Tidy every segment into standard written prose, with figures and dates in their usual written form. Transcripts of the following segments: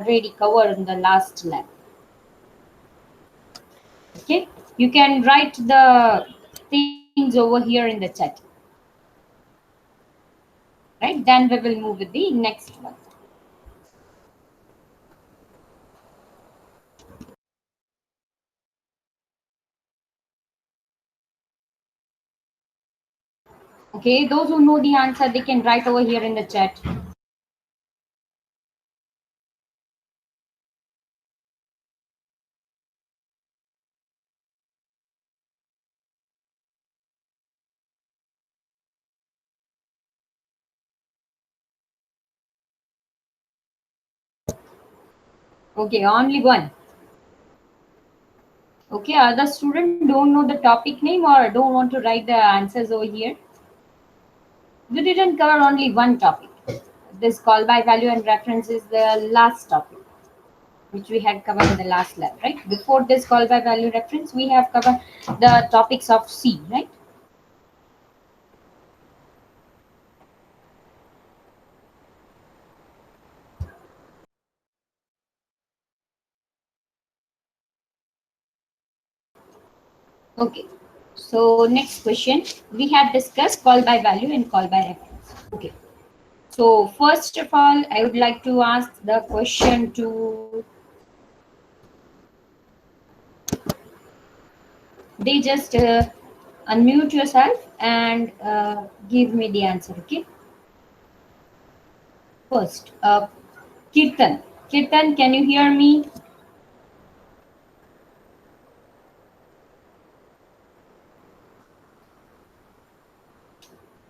already covered in the last lab. Okay, you can write the things over here in the chat. Right, then we will move with the next one. Okay, those who know the answer, they can write over here in the chat. Okay, only one. Okay, other student don't know the topic name or don't want to write the answers over here. We didn't cover only one topic. This call by value and reference is the last topic, which we had covered in the last lab, right? Before this call by value reference, we have covered the topics of C, right? Okay. So next question, we had discussed call by value and call by reference. Okay. So first of all, I would like to ask the question to they just unmute yourself and give me the answer. Okay. First, Kirtan. Kirtan, can you hear me?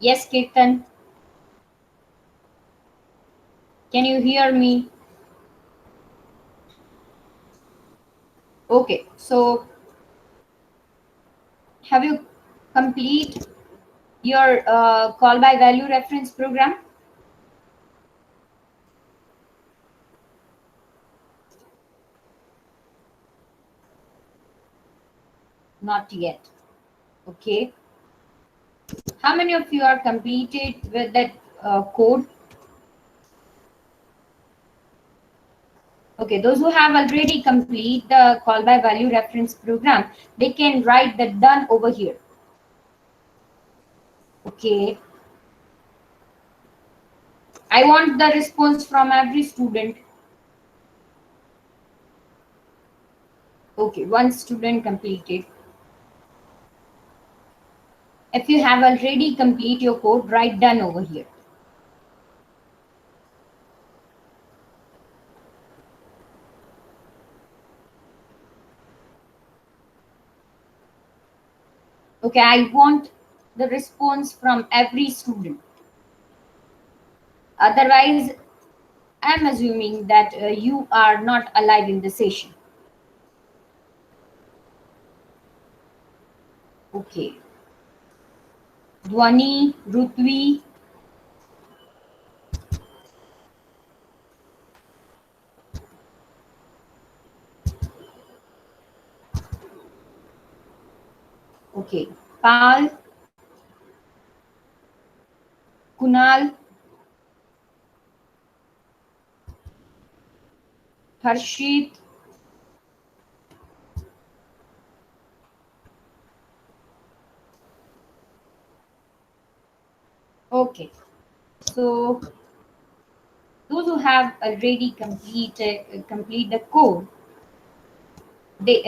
Yes, Kirtan. Can you hear me? Okay. So have you complete your call by value reference program? Not yet. Okay. How many of you are completed with that code? Okay, those who have already complete the call by value reference program, they can write the done over here. Okay. I want the response from every student. Okay, one student completed. If you have already complete your code, write done over here. Okay, I want the response from every student. Otherwise, I'm assuming that you are not alive in the session. Okay. Dhwani, Rutvi. Okay. Pal, Kunal, Harshit, okay. So those who have already complete the code, they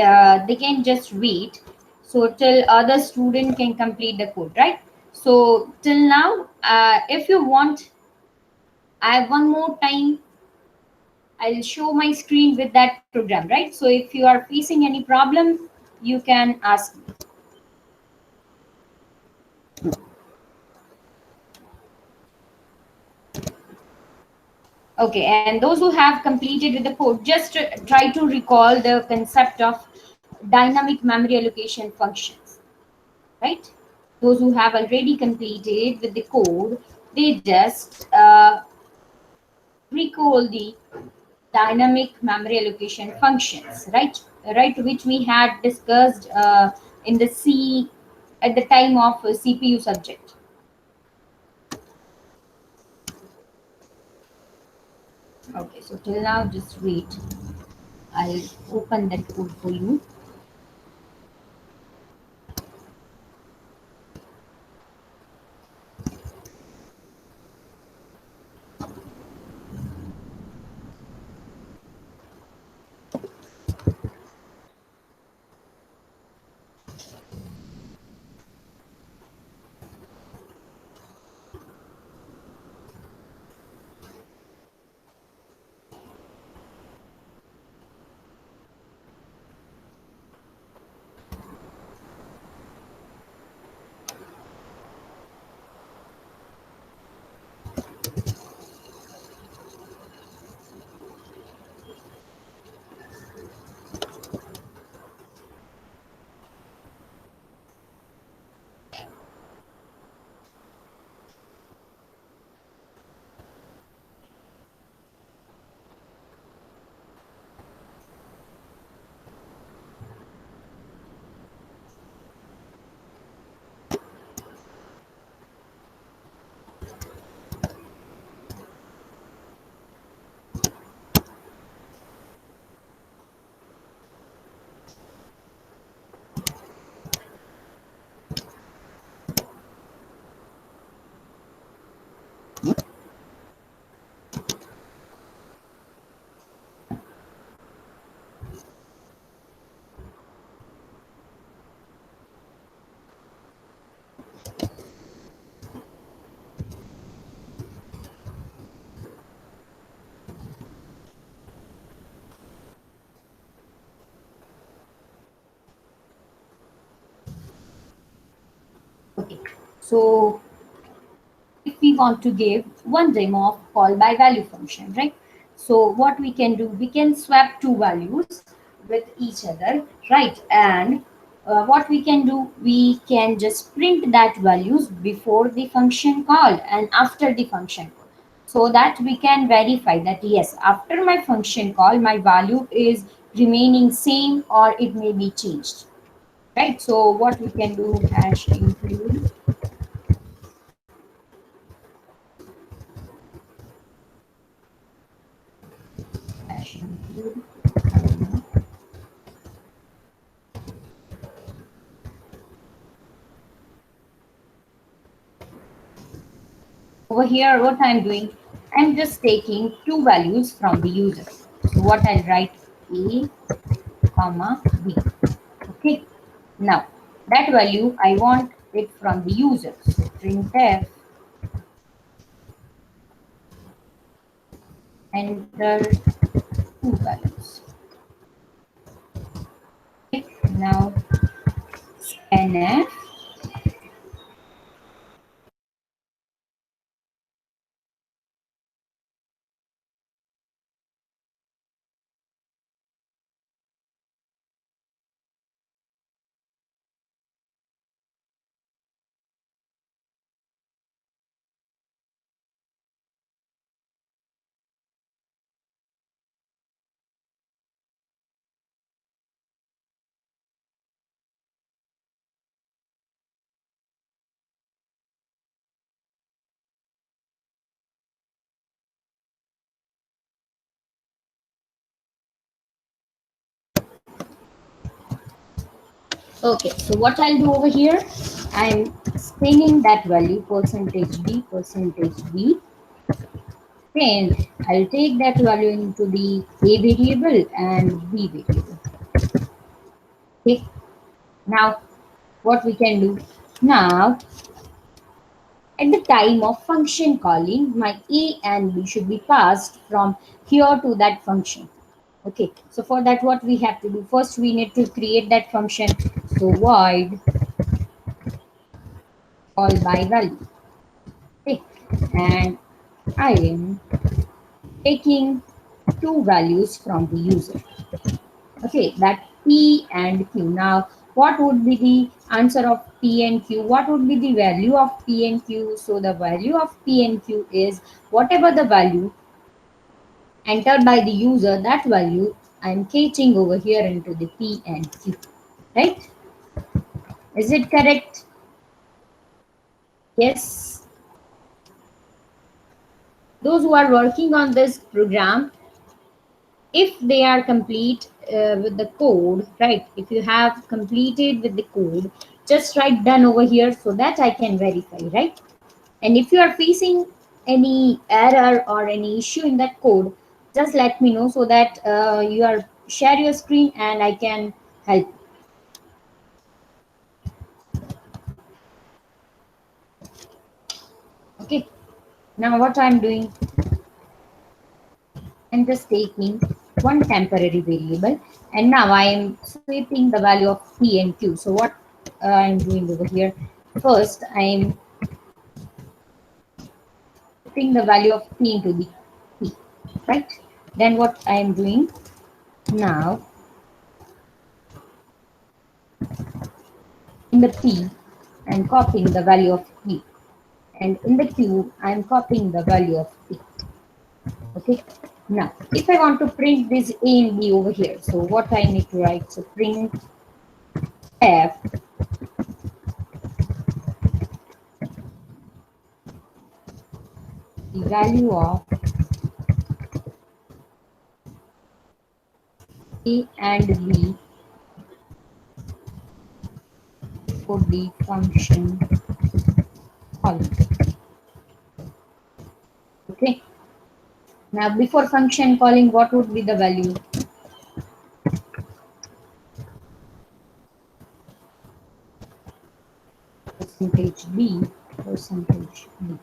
can just wait. So till other student can complete the code, right? So till now, if you want, I have one more time. I'll show my screen with that program, right? So if you are facing any problem, you can ask me. Okay, and those who have completed with the code, just try to recall the concept of dynamic memory allocation functions, right? Those who have already completed with the code, they just recall the dynamic memory allocation functions, right? Right, which we had discussed in the C at the time of CPU subject. Okay, so So till now, just wait. I'll open that code for you. Okay. So if we want to give one demo of call by value function, right? So what we can do, we can swap two values with each other, right? And what we can do, we can just print that values before the function call and after the function call, so that we can verify that yes, after my function call, my value is remaining same or it may be changed, right? So what we can do, hash include hash include. Over here, what I'm doing, I'm just taking two values from the user. So what I'll write, A, comma, B. Okay. Now, that value, I want it from the user. So printf, enter two values. Okay. Now, scanf, okay, so what I'll do over here, I'm scanning that value percentage D, and I'll take that value into the A variable and B variable. Okay, now what we can do now, at the time of function calling, my A and B should be passed from here to that function. Okay, so for that, what we have to do, first we need to create that function. So void call by value. Okay, and I am taking two values from the user. Okay, that P and Q. Now, what would be the answer of P and Q? What would be the value of P and Q? So the value of P and Q is whatever the value entered by the user, that value I'm catching over here into the P and Q. Right? Is it correct? Yes. Those who are working on this program, if they are complete with the code, right? If you have completed with the code, just write done over here so that I can verify, right? And if you are facing any error or any issue in that code, just let me know so that you are share your screen and I can help. Okay. Now what I'm doing, I'm just taking one temporary variable, and now I am sweeping the value of p and q. So what I'm doing over here, first I'm putting the value of p into the p, right? Then what I am doing now, in the p I'm copying the value of p, and in the q I'm copying the value of p. Okay. Now if I want to print this a and b over here, so what I need to write, so print f the value of a and b for the function calling. Okay. Now before function calling, what would be the value? Percentage b, percentage b,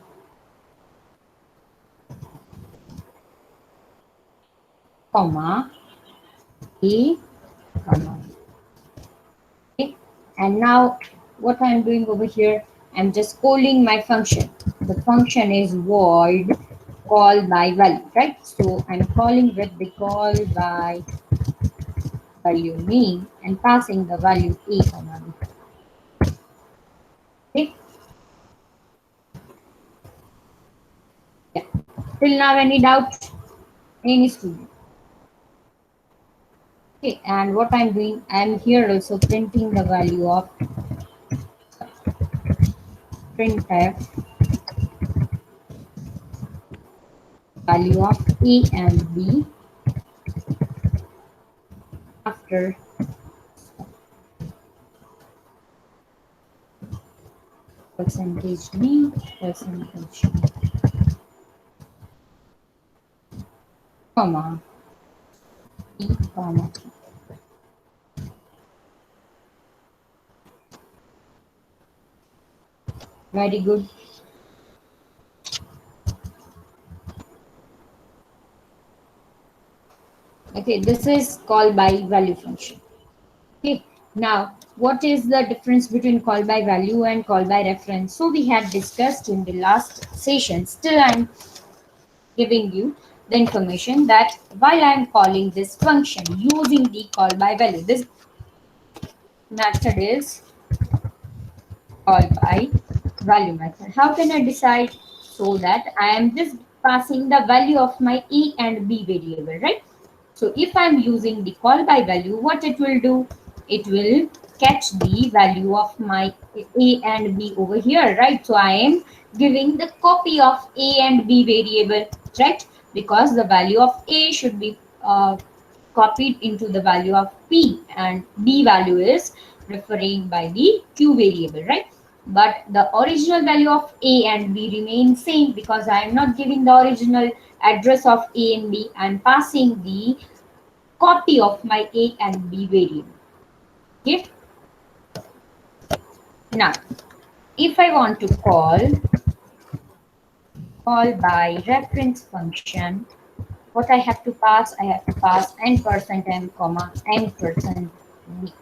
comma a, comma. Okay. And now what I'm doing over here, I'm just calling my function. The function is void call by value, right? So I'm calling with the call by value name and passing the value a, comma b. Okay. Yeah. Till now, any doubt? Any student? Okay. And what I'm doing, I'm here also printing the value of printf value of a and b after percentage b, percentage b, comma b, comma b. Very good. Okay, this is call by value function. Okay, now what is the difference between call by value and call by reference? So we had discussed in the last session. Still, I'm giving you the information that while I'm calling this function using the call by value, this method is called by value method. How can I decide? So that I am just passing the value of my a and b variable, right? So if I'm using the call by value, what it will do? It will catch the value of my a and b over here, right? So I am giving the copy of a and b variable, right? Because the value of a should be copied into the value of p, and b value is referring by the q variable, right? But the original value of a and b remain same because I am not giving the original address of a and b. I am passing the copy of my a and b variable. Okay. Now if I want to call by reference function, what I have to pass, I have to pass n%m comma n% b.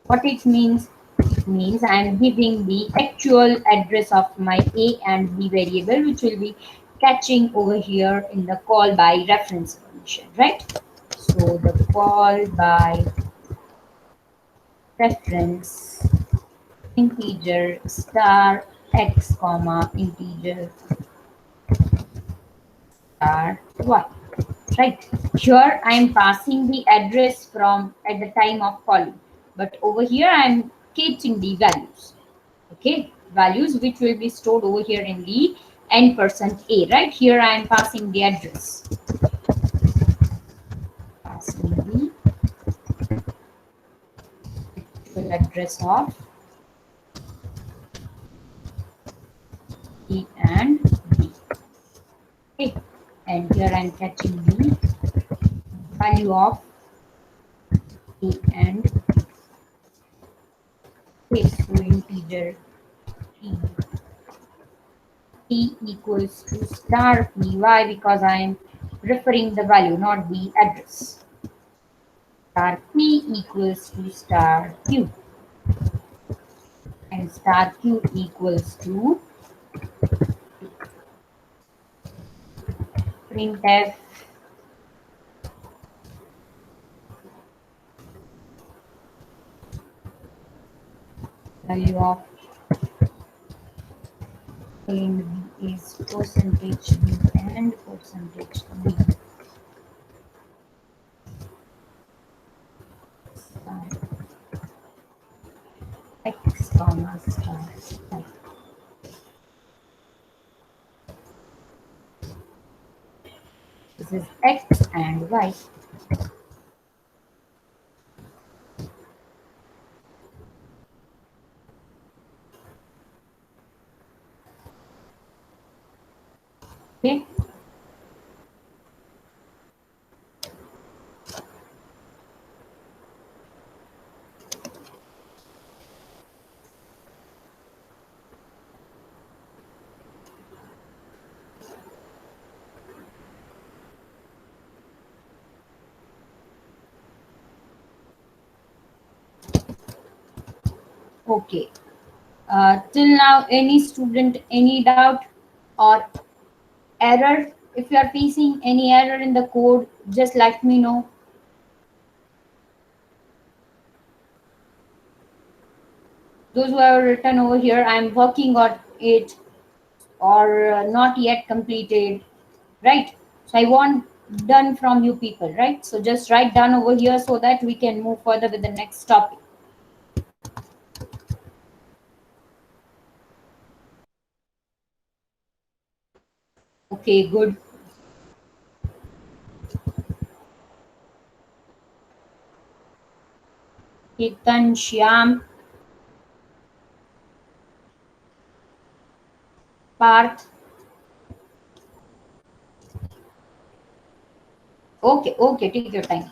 What it means? It means I am giving the actual address of my a and b variable, which will be catching over here in the call by reference function, right? So the call by reference integer star x comma integer star y, right? Here I am passing the address from at the time of calling, but over here I am catching the values. Okay, values which will be stored over here in the n% a, right? Here I am passing the address. must be the full address of A and B. Okay, and here I'm catching the value of A and B. Okay, so integer P, P equals to star P. Why? Because I am referring the value, not the address. Star P equals to star Q, and star Q equals to printf value of A and B is percentage B and percentage B. Star X comma star Y. This is X and Y. Okay. Okay. Till now, any student, any doubt or error? If you are facing any error in the code, just let me know. Those who have written over here, I am working on it or not yet completed, right? So I want done from you people, right? So just write down over here so that we can move further with the next topic. Okay, good. Ketan, Shyam, Parth. Okay, okay, take your time.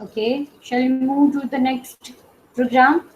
Okay, shall we move to the next program?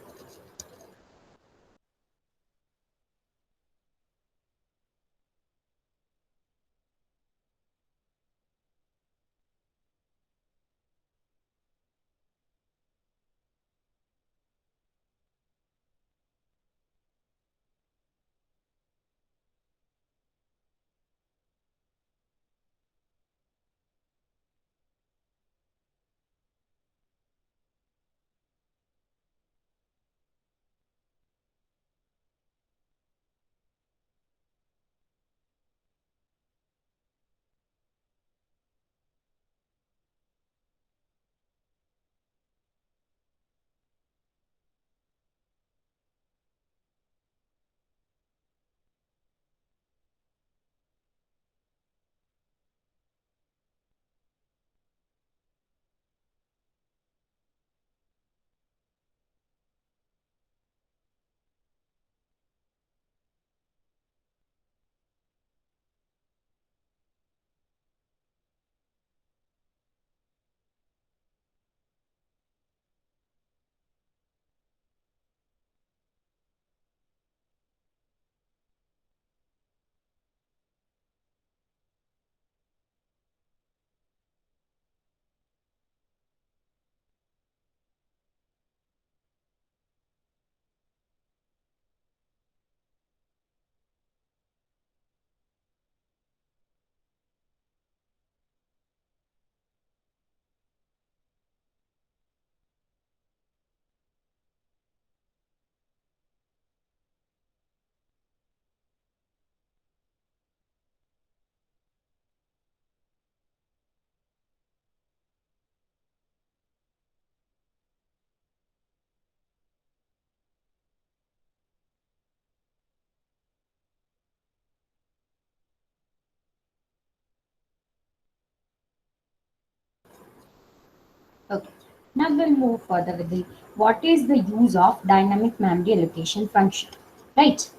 Now we'll move further with the what is the use of dynamic memory allocation function, right?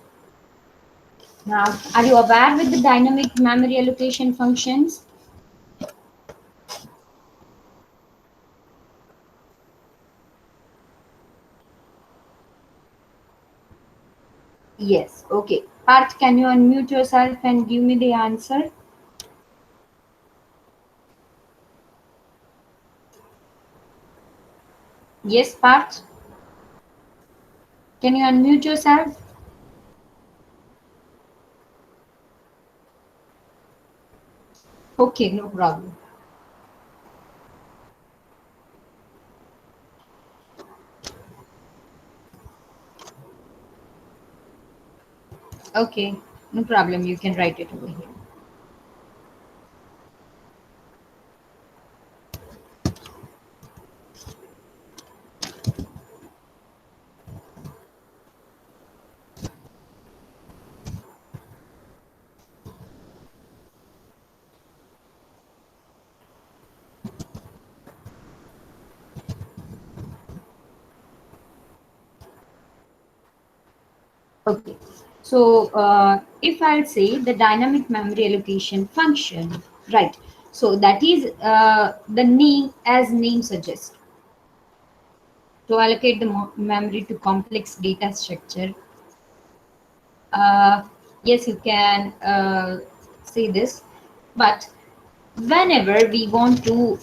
Now, are you aware with the dynamic memory allocation functions? Yes. Okay. Parth, can you unmute yourself and give me the answer? Yes, Parth. Can you unmute yourself? Okay, no problem. Okay, no problem. You can write it over here. Okay. So if I'll say the dynamic memory allocation function, right? So that is the name as name suggests to allocate the memory to complex data structure. Uh, yes, you can say this, but whenever we want to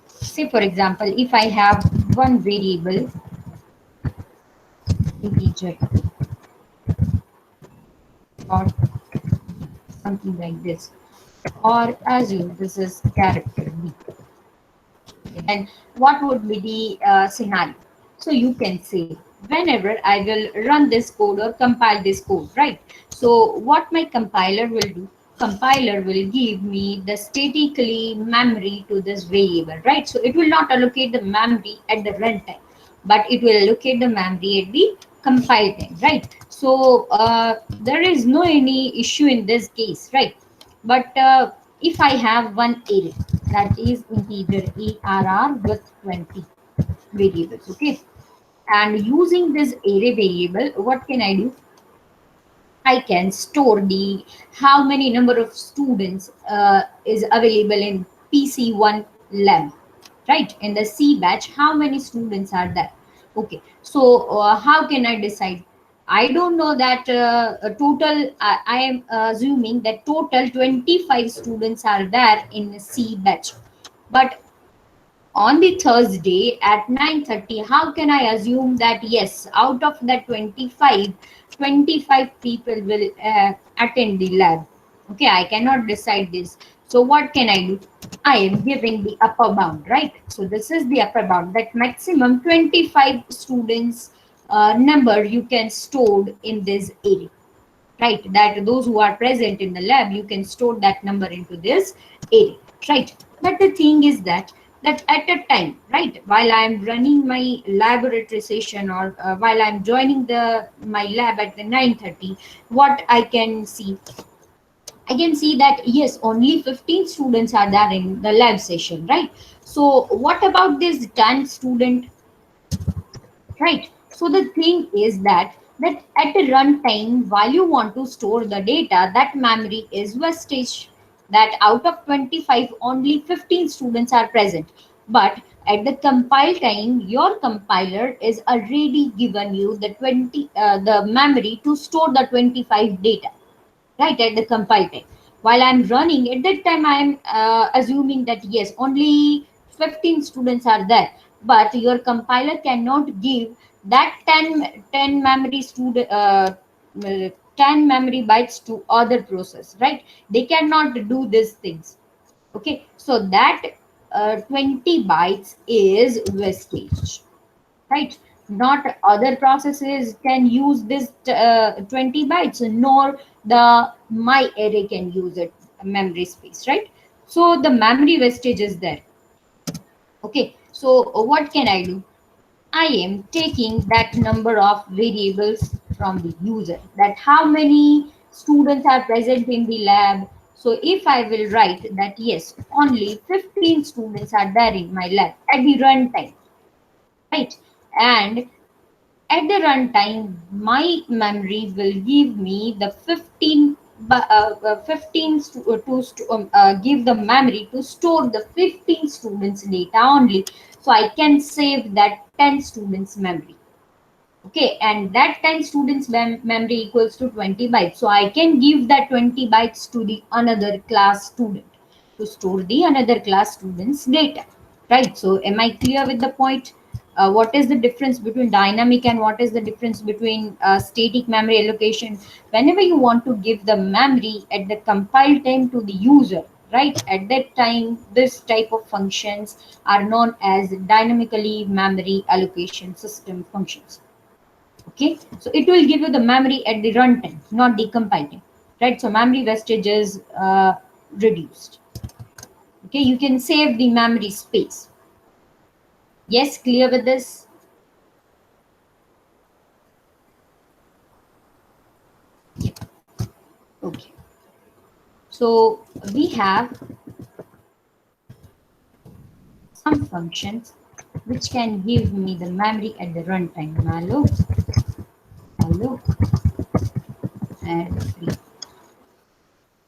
say, for example, if I have one variable integer or something like this, or assume this is character B, then what would be the scenario? So you can say whenever I will run this code or compile this code, right? So what my compiler will do, compiler will give me the statically memory to this variable, right? So it will not allocate the memory at the runtime, but it will allocate the memory at the compile time, right? So there is no any issue in this case, right? But if I have one array that is integer ARR with 20 variables, okay, and using this array variable, what can I do? I can store the how many number of students is available in PC1 lab, right? In the C batch, how many students are there? Okay, so how can I decide? I don't know that a total. I am assuming that total 25 students are there in C batch, but on the Thursday at 9:30, how can I assume that yes, out of that 25, 25 people will attend the lab? Okay, I cannot decide this. So what can I do? I am giving the upper bound, right? So this is the upper bound, that maximum 25 students number you can store in this area, right? That those who are present in the lab, you can store that number into this array, right? But the thing is that at a time, right, while I am running my laboratory session, or while I'm joining the my lab at the 9:30, what I can see that yes, only 15 students are there in the lab session, right? So what about this 10 student, right? So the thing is that at the runtime, while you want to store the data, that memory is wastage. That out of 25, only 15 students are present. But at the compile time, your compiler is already given you the 20 the memory to store the 25 data, right, at the compile time. While I'm running at that time, I'm assuming that yes, only 15 students are there, but your compiler cannot give that 10 memory student 10 memory bytes to other process, right? They cannot do these things. Okay, so that 20 bytes is wastage, right? Not other processes can use this 20 bytes, nor the my array can use it memory space, right? So the memory wastage is there. Okay, so what can I do? I am taking that number of variables from the user, that how many students are present in the lab, So if I will write that yes, only 15 students are there in my lab at the runtime, right? And at the runtime, my memory will give me the 15 give the memory to store the 15 students data only. So I can save that 10 students memory. Okay, and that 10 students memory equals to 20 bytes. So I can give that 20 bytes to the another class student to store the another class students data, right? So am I clear with the point? What is the difference between dynamic and what is the difference between static memory allocation? Whenever you want to give the memory at the compile time to the user, right, at that time this type of functions are known as dynamically memory allocation system functions. Okay, so it will give you the memory at the runtime, not the compile time, right? So memory wastage is reduced. Okay, you can save the memory space. Yes, clear with this? Okay, so we have some functions which can give me the memory at the runtime. Malloc, alloc, and free.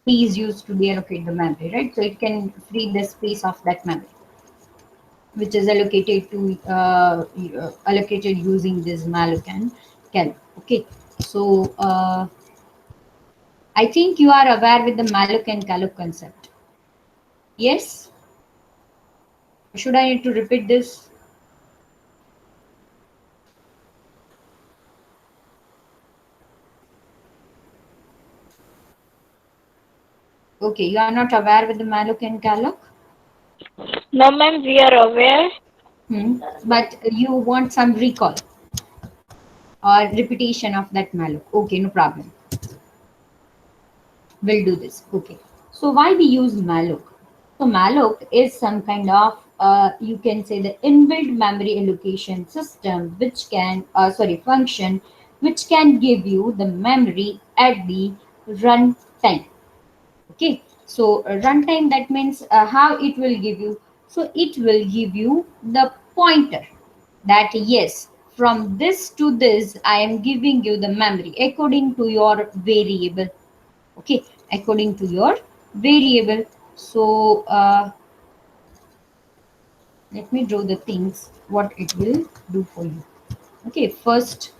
Free is used to deallocate the memory, right? So it can free the space of that memory, which is allocated using this malloc and calloc. Okay, so I think you are aware with the malloc and calloc concept. Yes, should I need to repeat this? Okay, you are not aware with the malloc and calloc. No, ma'am, we are aware. But you want some recall or repetition of that malloc. Okay, no problem. We'll do this. Okay. So why we use Malloc? So Malloc is some kind of you can say the inbuilt memory allocation system which can function which can give you the memory at the runtime. Okay. So runtime, that means how it will give you. So it will give you the pointer that yes, from this to this I am giving you the memory according to your variable. Okay, according to your variable. So let me draw the things what it will do for you. Okay, first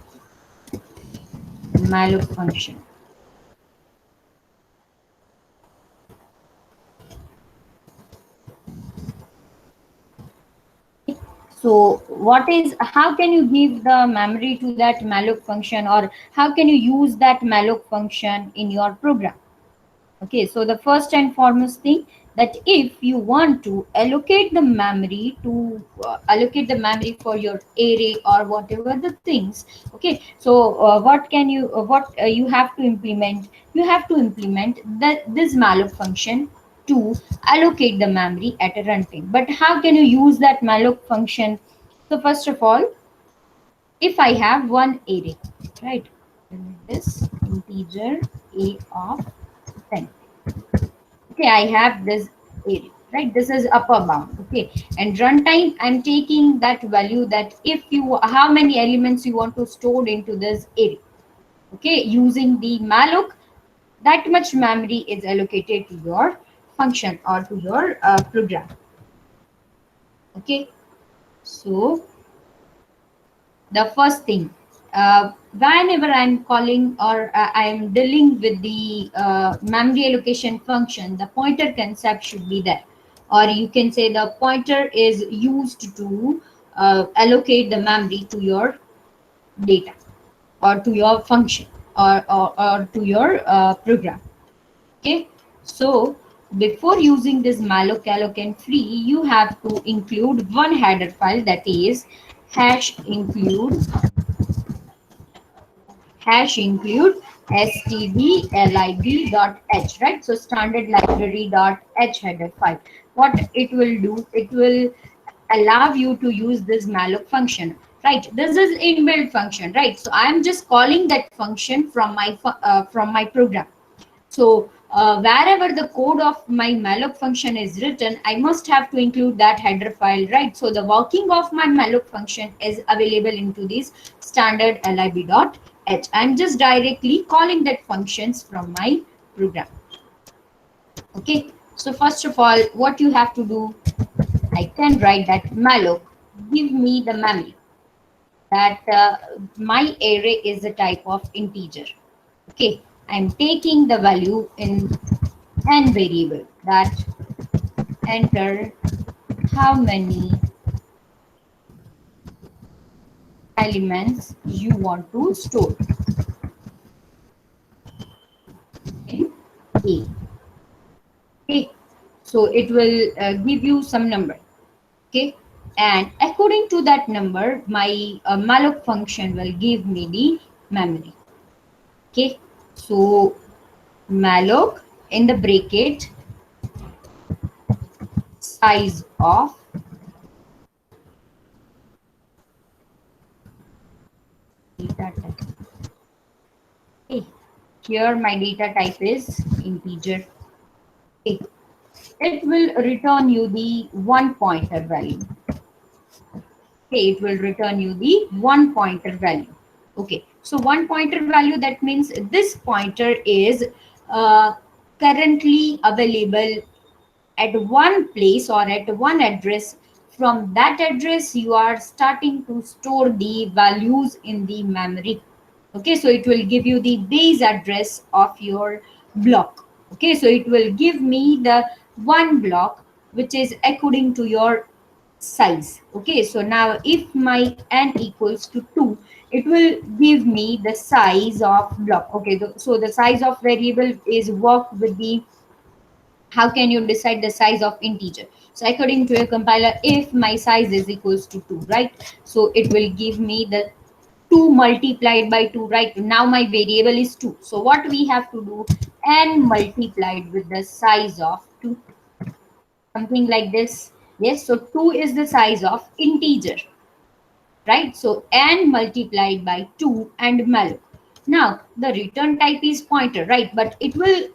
malloc function. So what is, how can you give the memory to that malloc function, or how can you use that malloc function in your program? Okay, so the first and foremost thing, that if you want to allocate the memory to allocate the memory for your array or whatever the things. Okay, so what can you what you have to implement? You have to implement that this malloc function to allocate the memory at a runtime. But how can you use that malloc function? So first of all, if I have one array, right, this integer a of 10. Okay, I have this area, right? This is upper bound. Okay, and runtime, I'm taking that value that if you how many elements you want to store into this array. Okay, using the malloc, that much memory is allocated to your function or to your program. Okay, so the first thing, whenever I'm calling or I'm dealing with the memory allocation function, the pointer concept should be there, or you can say the pointer is used to allocate the memory to your data or to your function or to your program. Okay, so before using this malloc, calloc and free, you have to include one header file, that is hash include stdlib.h, right? So standard library.h header file. What it will do, it will allow you to use this malloc function, right? This is inbuilt function, right? So I'm just calling that function from my program. So wherever the code of my malloc function is written, I must have to include that header file, right? So the working of my malloc function is available into this standard lib.h. I'm just directly calling that functions from my program. Okay, so first of all, what you have to do, I can write that malloc give me the memory, that my array is a type of integer. Okay, I'm taking the value in n variable, that enter how many elements you want to store in A. Okay, so it will give you some number. Okay, and according to that number, my malloc function will give me the memory. Okay, so malloc in the bracket size of data type. Okay, here my data type is integer. Okay, it will return you the one pointer value. Okay, it will return you the one pointer value. Okay, so one pointer value, that means this pointer is uh, currently available at one place or at one address. From that address you are starting to store the values in the memory. Okay, so it will give you the base address of your block. Okay, so it will give me the one block which is according to your size. Okay, so now if my n equals to 2, it will give me the size of block. Okay, so the size of variable is worked with the, how can you decide the size of integer? So according to a compiler, if my size is equals to 2, right, so it will give me the 2 multiplied by 2, right? Now my variable is 2, so what we have to do, n multiplied with the size of 2, something like this. Yes, so 2 is the size of integer, right? So n multiplied by 2 and malloc. Now the return type is pointer, right? But it will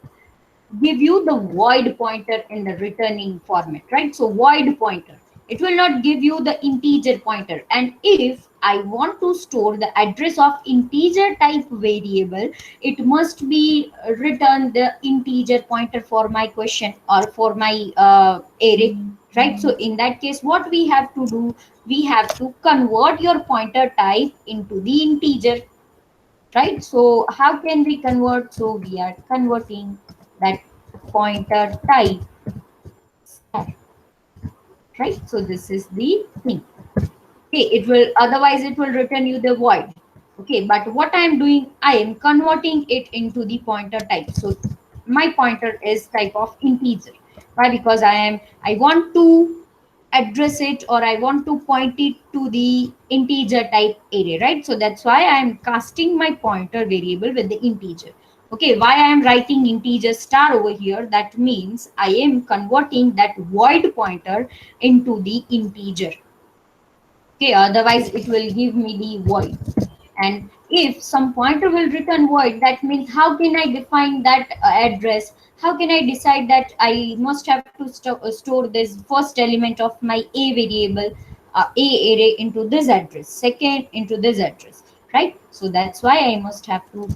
give you the void pointer in the returning format, right? So void pointer, it will not give you the integer pointer. And if I want to store the address of integer type variable, it must be return the integer pointer for my question or for my array, right? So in that case, what we have to do, we have to convert your pointer type into the integer, right? So how can we convert? So we are converting that pointer type star, right? So this is the thing. Okay, it will, otherwise it will return you the void. Okay, but what I am doing, I am converting it into the pointer type. So my pointer is type of integer. Why? Because I want to address it, or I want to point it to the integer type array, right? So that's why I am casting my pointer variable with the integer. Okay, why I am writing integer star over here? That means I am converting that void pointer into the integer. Okay, otherwise it will give me the void. And if some pointer will return void, that means how can I define that address? How can I decide that I must have to store this first element of my a variable, a array, into this address, second into this address, right? So that's why I must have to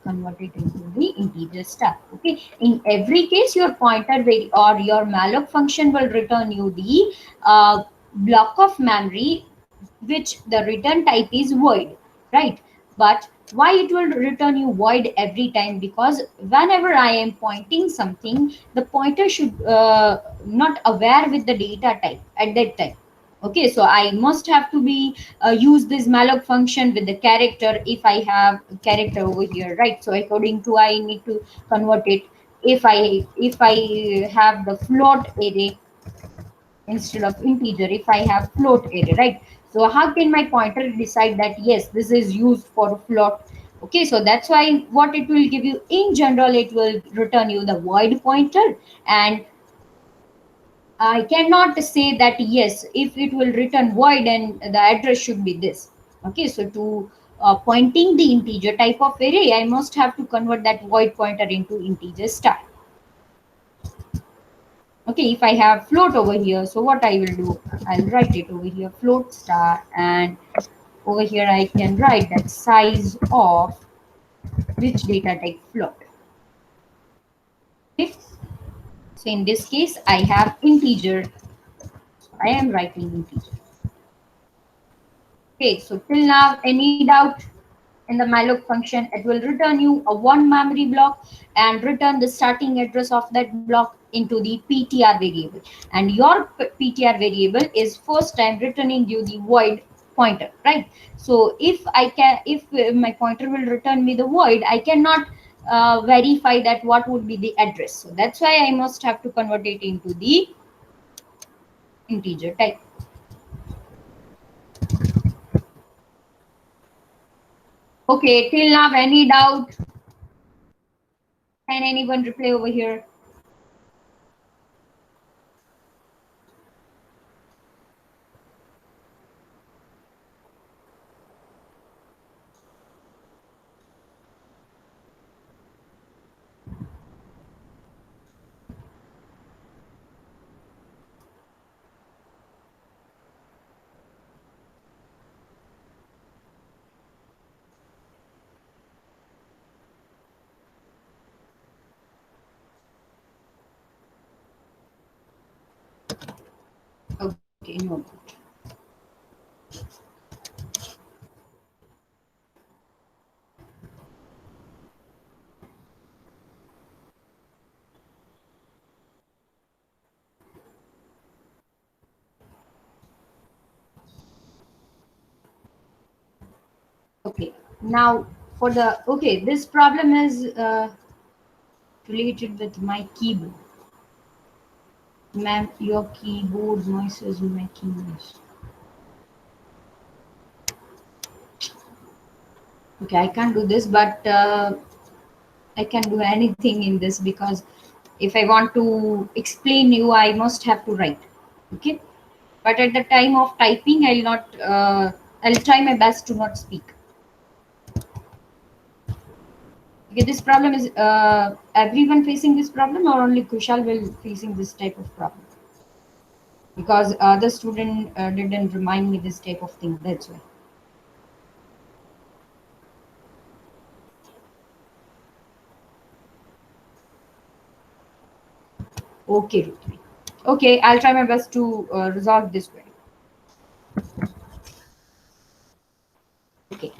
convert it into the integer star. Okay, in every case your pointer or your malloc function will return you the block of memory which the return type is void, right? But why it will return you void every time? Because whenever I am pointing something, the pointer should not aware with the data type at that time. Okay, so I must have to be use this malloc function with the character. If I have character over here, right, so according to, I need to convert it. If I have the float array instead of integer, if I have float array, right, so how can my pointer decide that yes, this is used for float? Okay, so that's why what it will give you, in general it will return you the void pointer. And I cannot say that yes, if it will return void and the address should be this. Okay, so to pointing the integer type of array, I must have to convert that void pointer into integer star. Okay, if I have float over here, so what I will do, I'll write it over here, float star, and over here I can write that size of which data type, float. Okay, so in this case I have integer, so I am writing integer. Okay, so till now, any doubt? In the malloc function, it will return you a one memory block and return the starting address of that block into the ptr variable, and your ptr variable is first time returning you the void pointer, right? So if my pointer will return me the void, I cannot verify that what would be the address, so that's why I must have to convert it into the integer type. Okay, till now, any doubt? Can anyone reply over here? Okay, no. Okay, now for the, okay, this problem is related with my keyboard. Ma'am, your keyboard noise is making noise. Okay, I can't do this, but I can do anything in this, because if I want to explain you, I must have to write. Okay, but at the time of typing, I'll not. I'll try my best to not speak. Okay, this problem is everyone facing this problem, or only Kushal will facing this type of problem? Because the student didn't remind me this type of thing. That's why. Okay, Ruthvi. Okay, I'll try my best to resolve this way. Okay.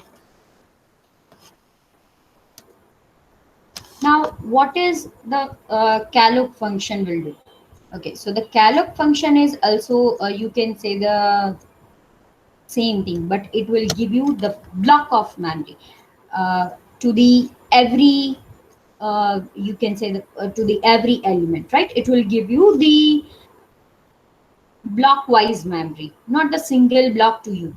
Now, what is the calloc function will do? Okay, so the calloc function is also, you can say, the same thing, but it will give you the block of memory to the every, you can say, the, to the every element, right? It will give you the block wise memory, not the single block to you.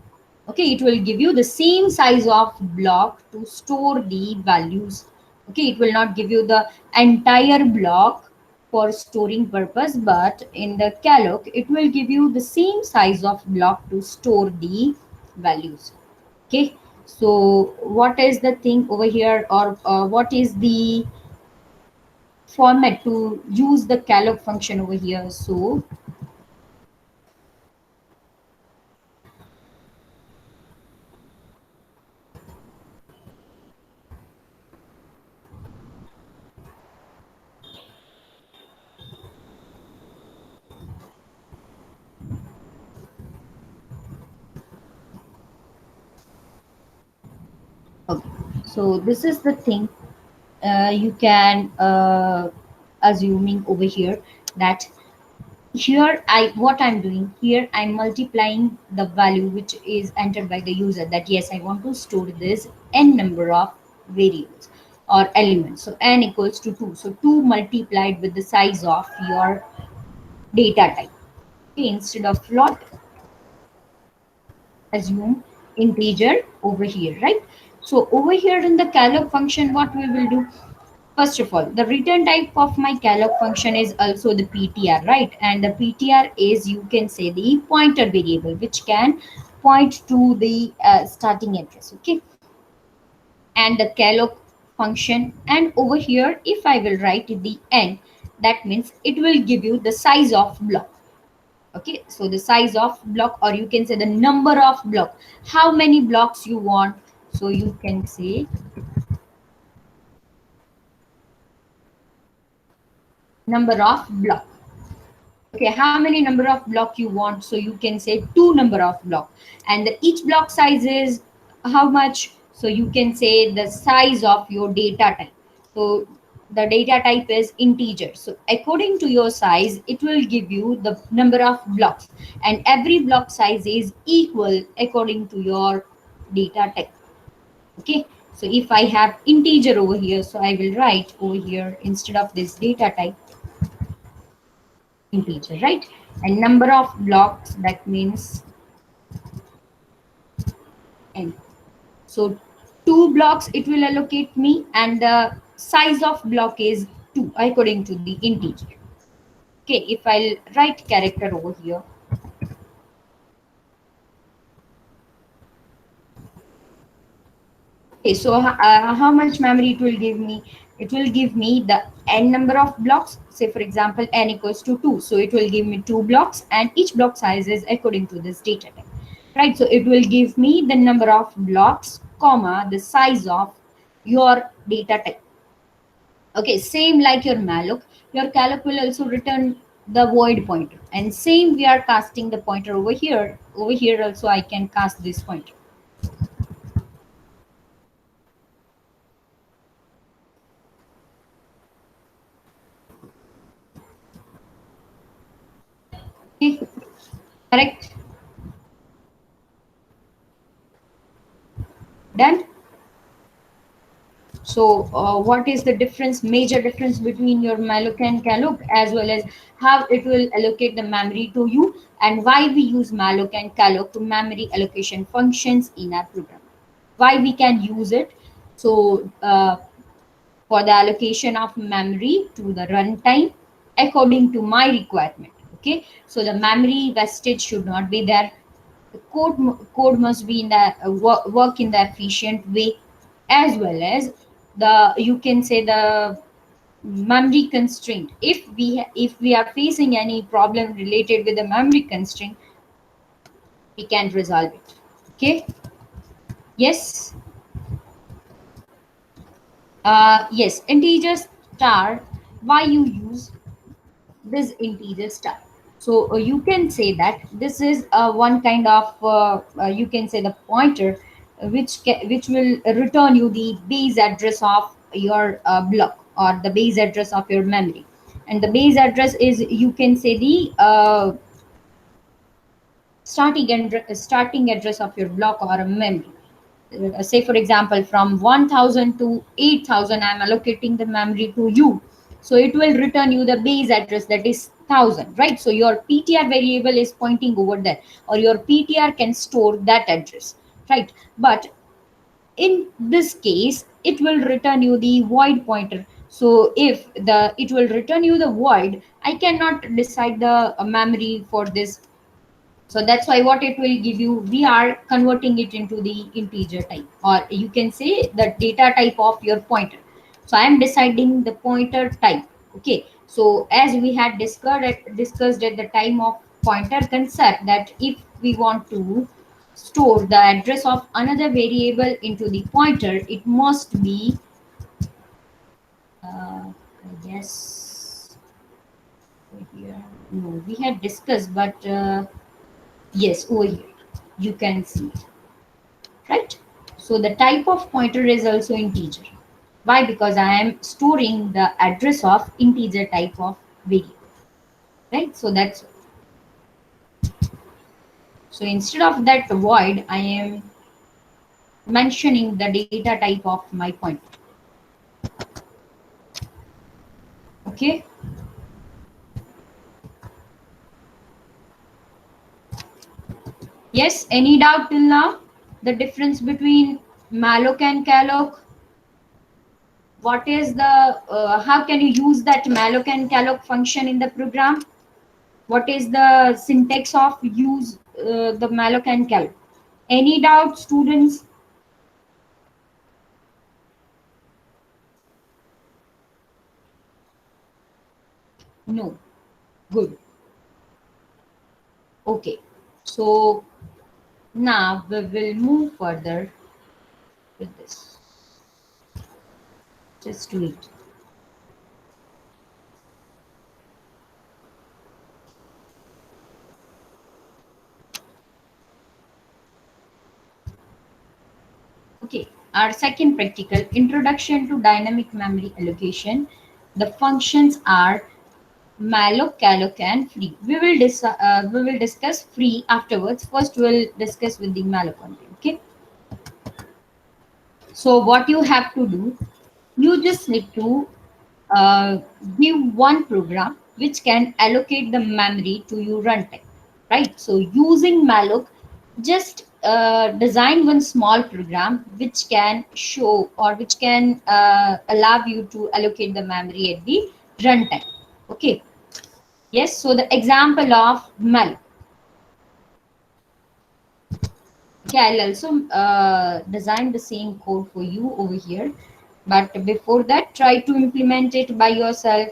Okay, it will give you the same size of block to store the values. Okay, it will not give you the entire block for storing purpose, but in the calloc it will give you the same size of block to store the values. Okay, so what is the thing over here, or what is the format to use the calloc function over here? So okay, so this is the thing, you can assuming over here that here I what I'm doing here, I'm multiplying the value which is entered by the user, that yes, I want to store this n number of variables or elements, so n equals to 2, so 2 multiplied with the size of your data type. Okay, instead of float, assume integer over here, right? So over here in the calloc function, what we will do, first of all, the return type of my calloc function is also the ptr, right? And the ptr is, you can say, the pointer variable which can point to the starting address. Okay, and the Calloc function. And over here, if I will write the n, that means it will give you the size of block. Okay, so the size of block, or you can say the number of block, how many blocks you want. So you can say number of block. Okay, how many number of block you want, so you can say two number of block. And each block size is how much, so you can say the size of your data type. So the data type is integer, so according to your size it will give you the number of blocks, and every block size is equal according to your data type. Okay, so if I have integer over here, so I will write over here instead of this data type integer, right? And number of blocks, that means n. So two blocks it will allocate me, and the size of block is 2 according to the integer. Okay, if I'll write character over here, okay, so how much memory it will give me? It will give me the n number of blocks. Say for example n equals to 2, so it will give me 2 blocks, and each block size is according to this data type, right? So it will give me the number of blocks comma the size of your data type. Okay, same like your malloc, your calloc will also return the void pointer, and same we are casting the pointer over here. Over here also I can cast this pointer. Okay, correct. Done. So what is the difference, major difference between your malloc and calloc, as well as how it will allocate the memory to you, and why we use malloc and calloc to memory allocation functions in our program, why we can use it. So for the allocation of memory to the runtime according to my requirement. Okay, so the memory wastage should not be there. The code must be in the work in the efficient way, as well as the, you can say, the memory constraint. If we are facing any problem related with the memory constraint, we can resolve it. Okay. Yes. Yes, integer star. Why you use this integer star? So you can say that this is one kind of you can say the pointer, which will return you the base address of your block, or the base address of your memory. And the base address is, you can say, the starting address of your block or a memory. Say for example from 1000 to 8000 I'm allocating the memory to you, so it will return you the base address, that is 1000, right? So your ptr variable is pointing over there, or your ptr can store that address, right? But in this case it will return you the void pointer. So if the it will return you the void, I cannot decide the memory for this. So that's why what it will give you, we are converting it into the integer type, or you can say the data type of your pointer. So I am deciding the pointer type. Okay, so as we had discussed at the time of pointer concept, that if we want to store the address of another variable into the pointer, it must be I guess over here, no, we had discussed, but yes, over here you can see, right? So the type of pointer is also integer. Why? Because I am storing the address of integer type of variable, right? So that's, so instead of that void, I am mentioning the data type of my pointer. Okay. Yes. Any doubt till now? The difference between malloc and calloc. What is the how can you use that malloc and calloc function in the program? What is the syntax of use the malloc and calloc? Any doubt, students? No. Good. Okay. So now we will move further with this. Just do it. Okay. Our second practical, introduction to dynamic memory allocation. The functions are Malloc, Calloc, and free. We will discuss free afterwards. First, we'll discuss with the Malloc content. Okay. So what you have to do, you just need to uh, give one program which can allocate the memory to your runtime, right? So using Malloc, just design one small program which can show or which can allow you to allocate the memory at the runtime. Okay. Yes. So the example of Malloc. Okay, I'll also design the same code for you over here. But before that, try to implement it by yourself.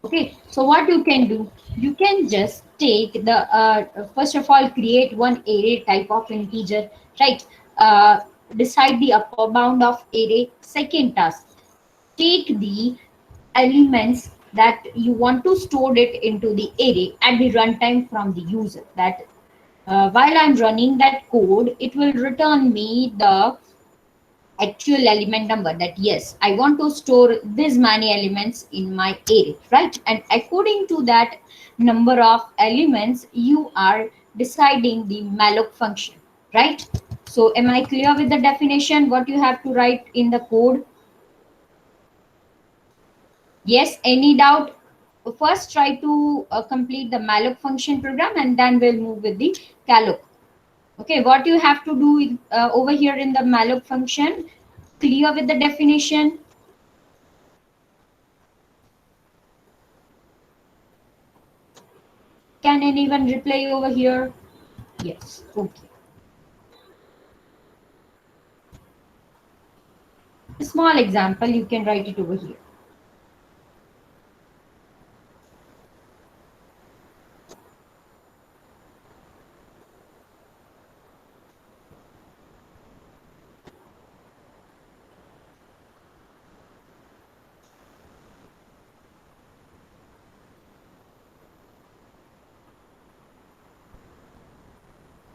Okay, so what you can do, you can just take the first of all create one array type of integer, right? Decide the upper bound of array. Second task, take the elements that you want to store it into the array at the runtime from the user. That while I'm running that code, it will return me the actual element number, that yes, I want to store this many elements in my array, right? And according to that number of elements, you are deciding the malloc function, right? So am I clear with the definition what you have to write in the code? Yes, any doubt? First try to complete the malloc function program, and then we'll move with the calloc. Okay, what you have to do over here in the malloc function, clear with the definition? Can anyone reply over here? Yes. Okay. A small example, you can write it over here.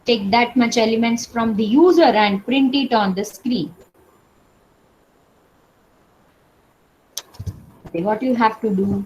Take that much elements from the user and print it on the screen. Okay, what you have to do,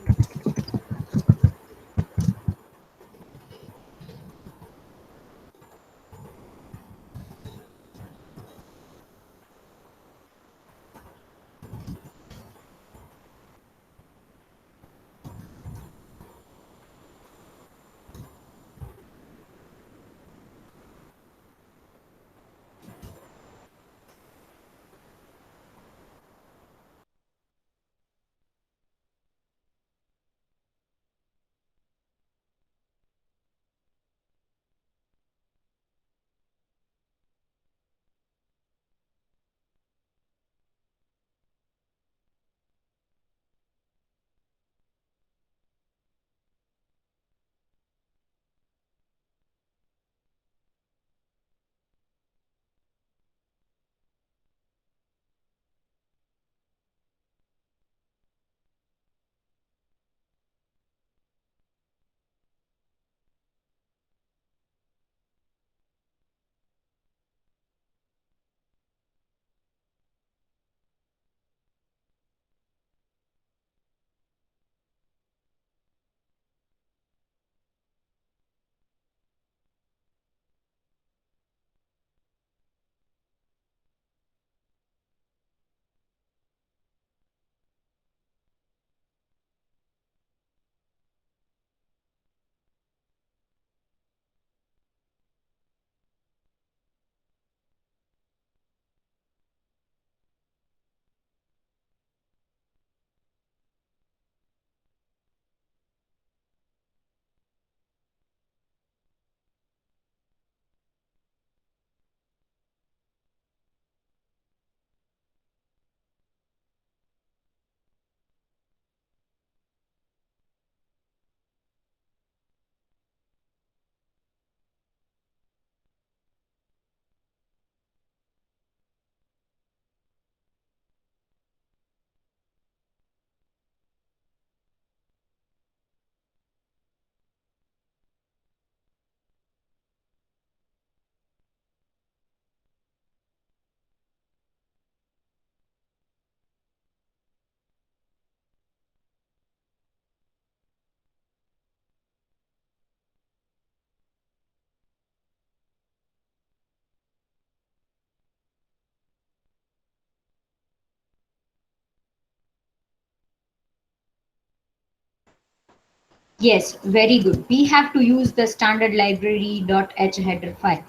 Yes, very good. We have to use the standard library.h header file.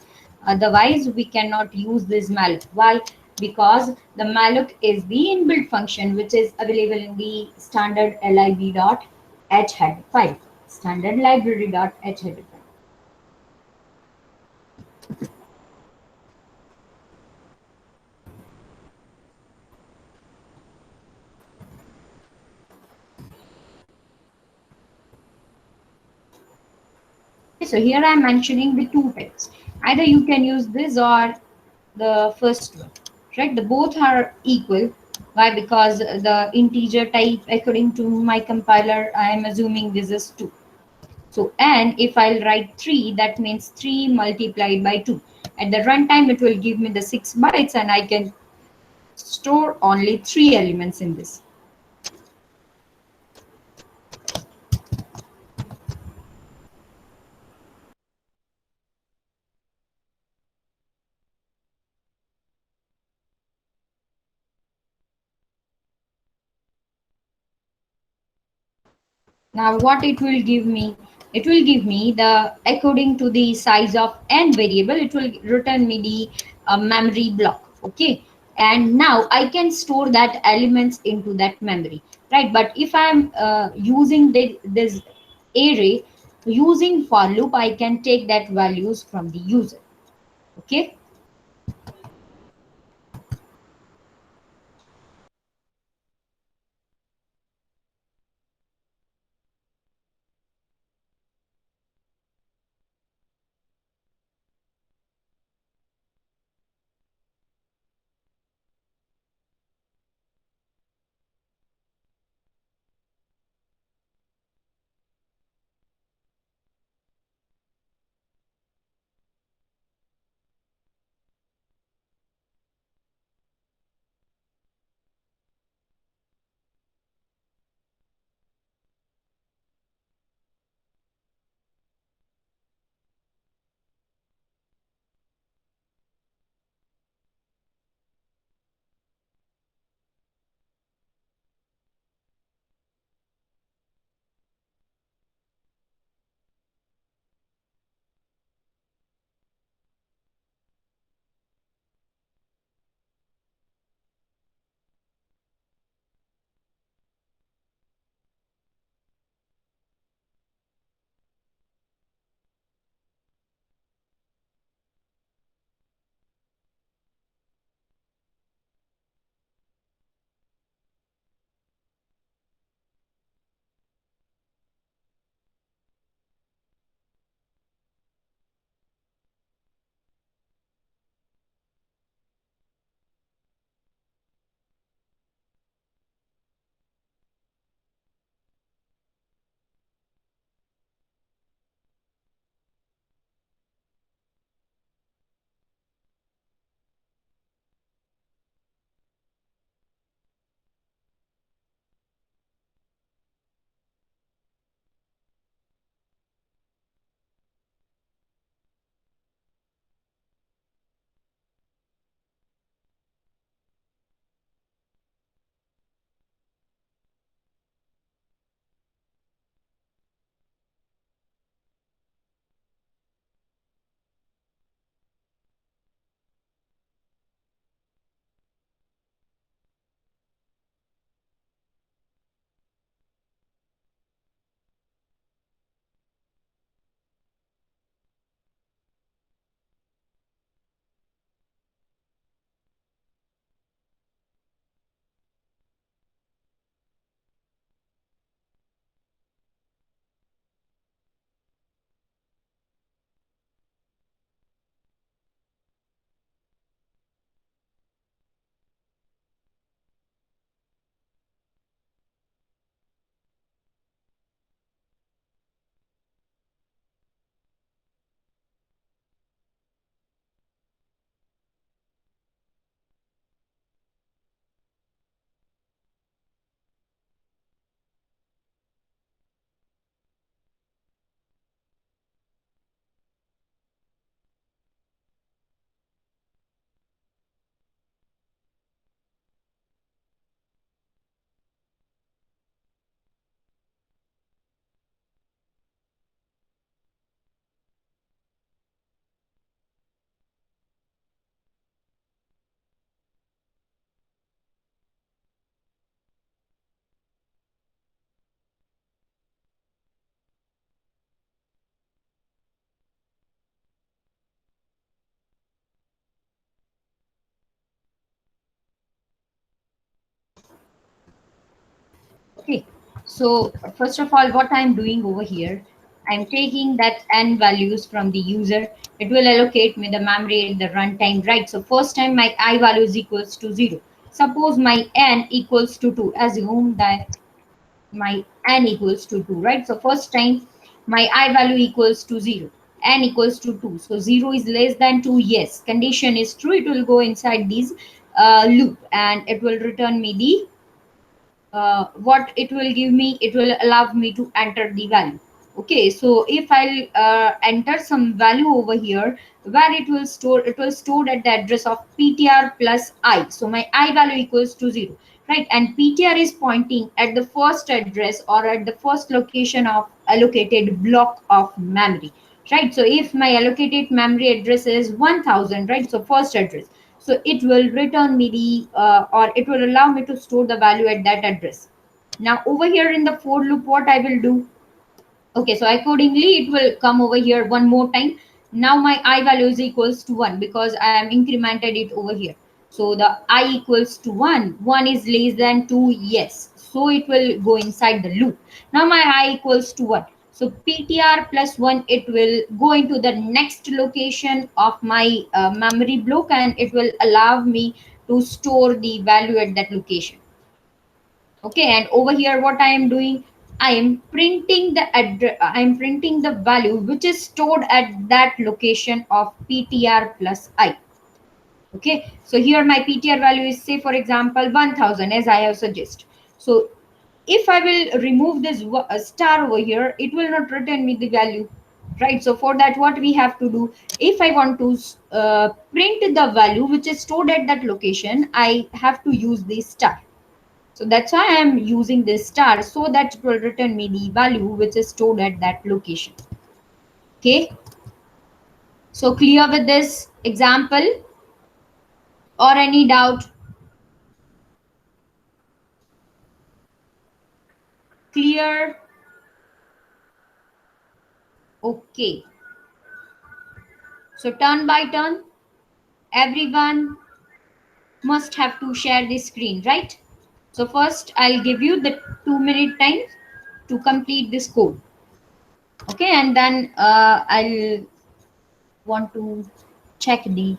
Otherwise, we cannot use this malloc. Why? Because the malloc is the inbuilt function which is available in the standard lib.h header file. Standard library.h header file. Okay, so here I am mentioning the two types. Either you can use this or the first one, right? The both are equal. Why? Because the integer type, according to my compiler, I am assuming this is 2. So, and if I'll write 3, that means 3 multiplied by 2. At the runtime, it will give me the 6 bytes, and I can store only 3 elements in this. Now, what it will give me? It will give me the, according to the size of n variable, it will return me the memory block. Okay. And now I can store that elements into that memory, right? But if I'm using this array, using for loop, I can take that values from the user. Okay. So first of all, what I'm doing over here, I'm taking that n values from the user. It will allocate me the memory at the runtime, right? So first time my I value is equals to 0. Suppose my n equals to 2. Assume that my n equals to 2, right? So first time my I value equals to 0, n equals to 2. So 0 is less than 2, yes. Condition is true. It will go inside this loop and it will return me the what it will give me. It will allow me to enter the value. Okay, so if I'll enter some value over here, where it will store at the address of ptr plus I. So my I value equals to 0, right? And ptr is pointing at the first address or at the first location of allocated block of memory, right? So if my allocated memory address is 1000, right? So first address, so it will return me the or it will allow me to store the value at that address. Now over here in the for loop, what I will do, okay, so accordingly it will come over here one more time. Now my I value is equals to 1 because I am incremented it over here. So the I equals to 1, 1 is less than 2, yes, so it will go inside the loop. Now my I equals to 1, so ptr plus 1, it will go into the next location of my memory block and it will allow me to store the value at that location. Okay, and over here what I am doing, I am printing the address, I am printing the value which is stored at that location of ptr plus I. Okay, so here my ptr value is, say for example, 1000 as I have suggested. So if I will remove this star over here, it will not return me the value, right? So for that, what we have to do, if I want to print the value which is stored at that location, I have to use the star. So that's why I am using this star, so that it will return me the value which is stored at that location. Okay. So clear with this example or any doubt? Clear? Okay. So turn by turn, everyone must have to share the screen, right? So first I'll give you the 2 minute time to complete this code. Okay, and then I'll want to check the.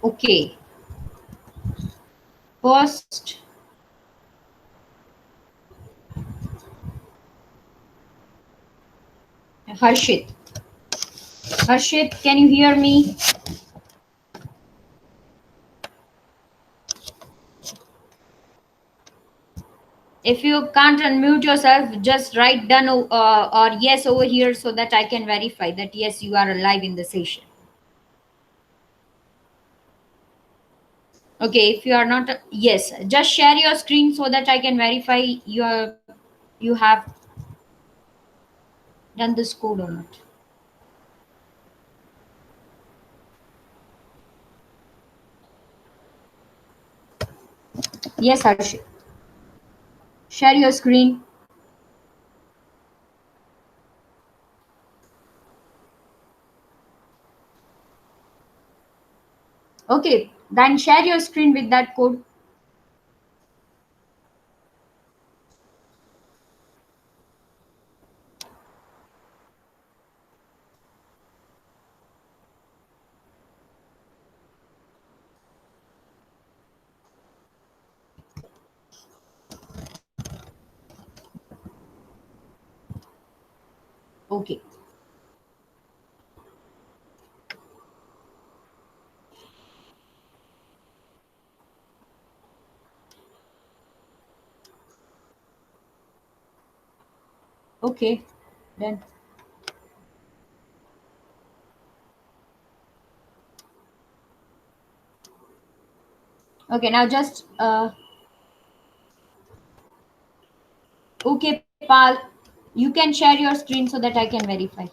Okay. First, Harshit. Harshit, can you hear me? If you can't unmute yourself, just write done or yes over here so that I can verify that yes, you are alive in the session. Okay, if you are not, yes, just share your screen so that I can verify you have done this code or not. Yes, Harshit. Share your screen. Okay, Then share your screen with that code. Okay. Okay. Then. Okay. Now just okay, Pal. You can share your screen so that I can verify.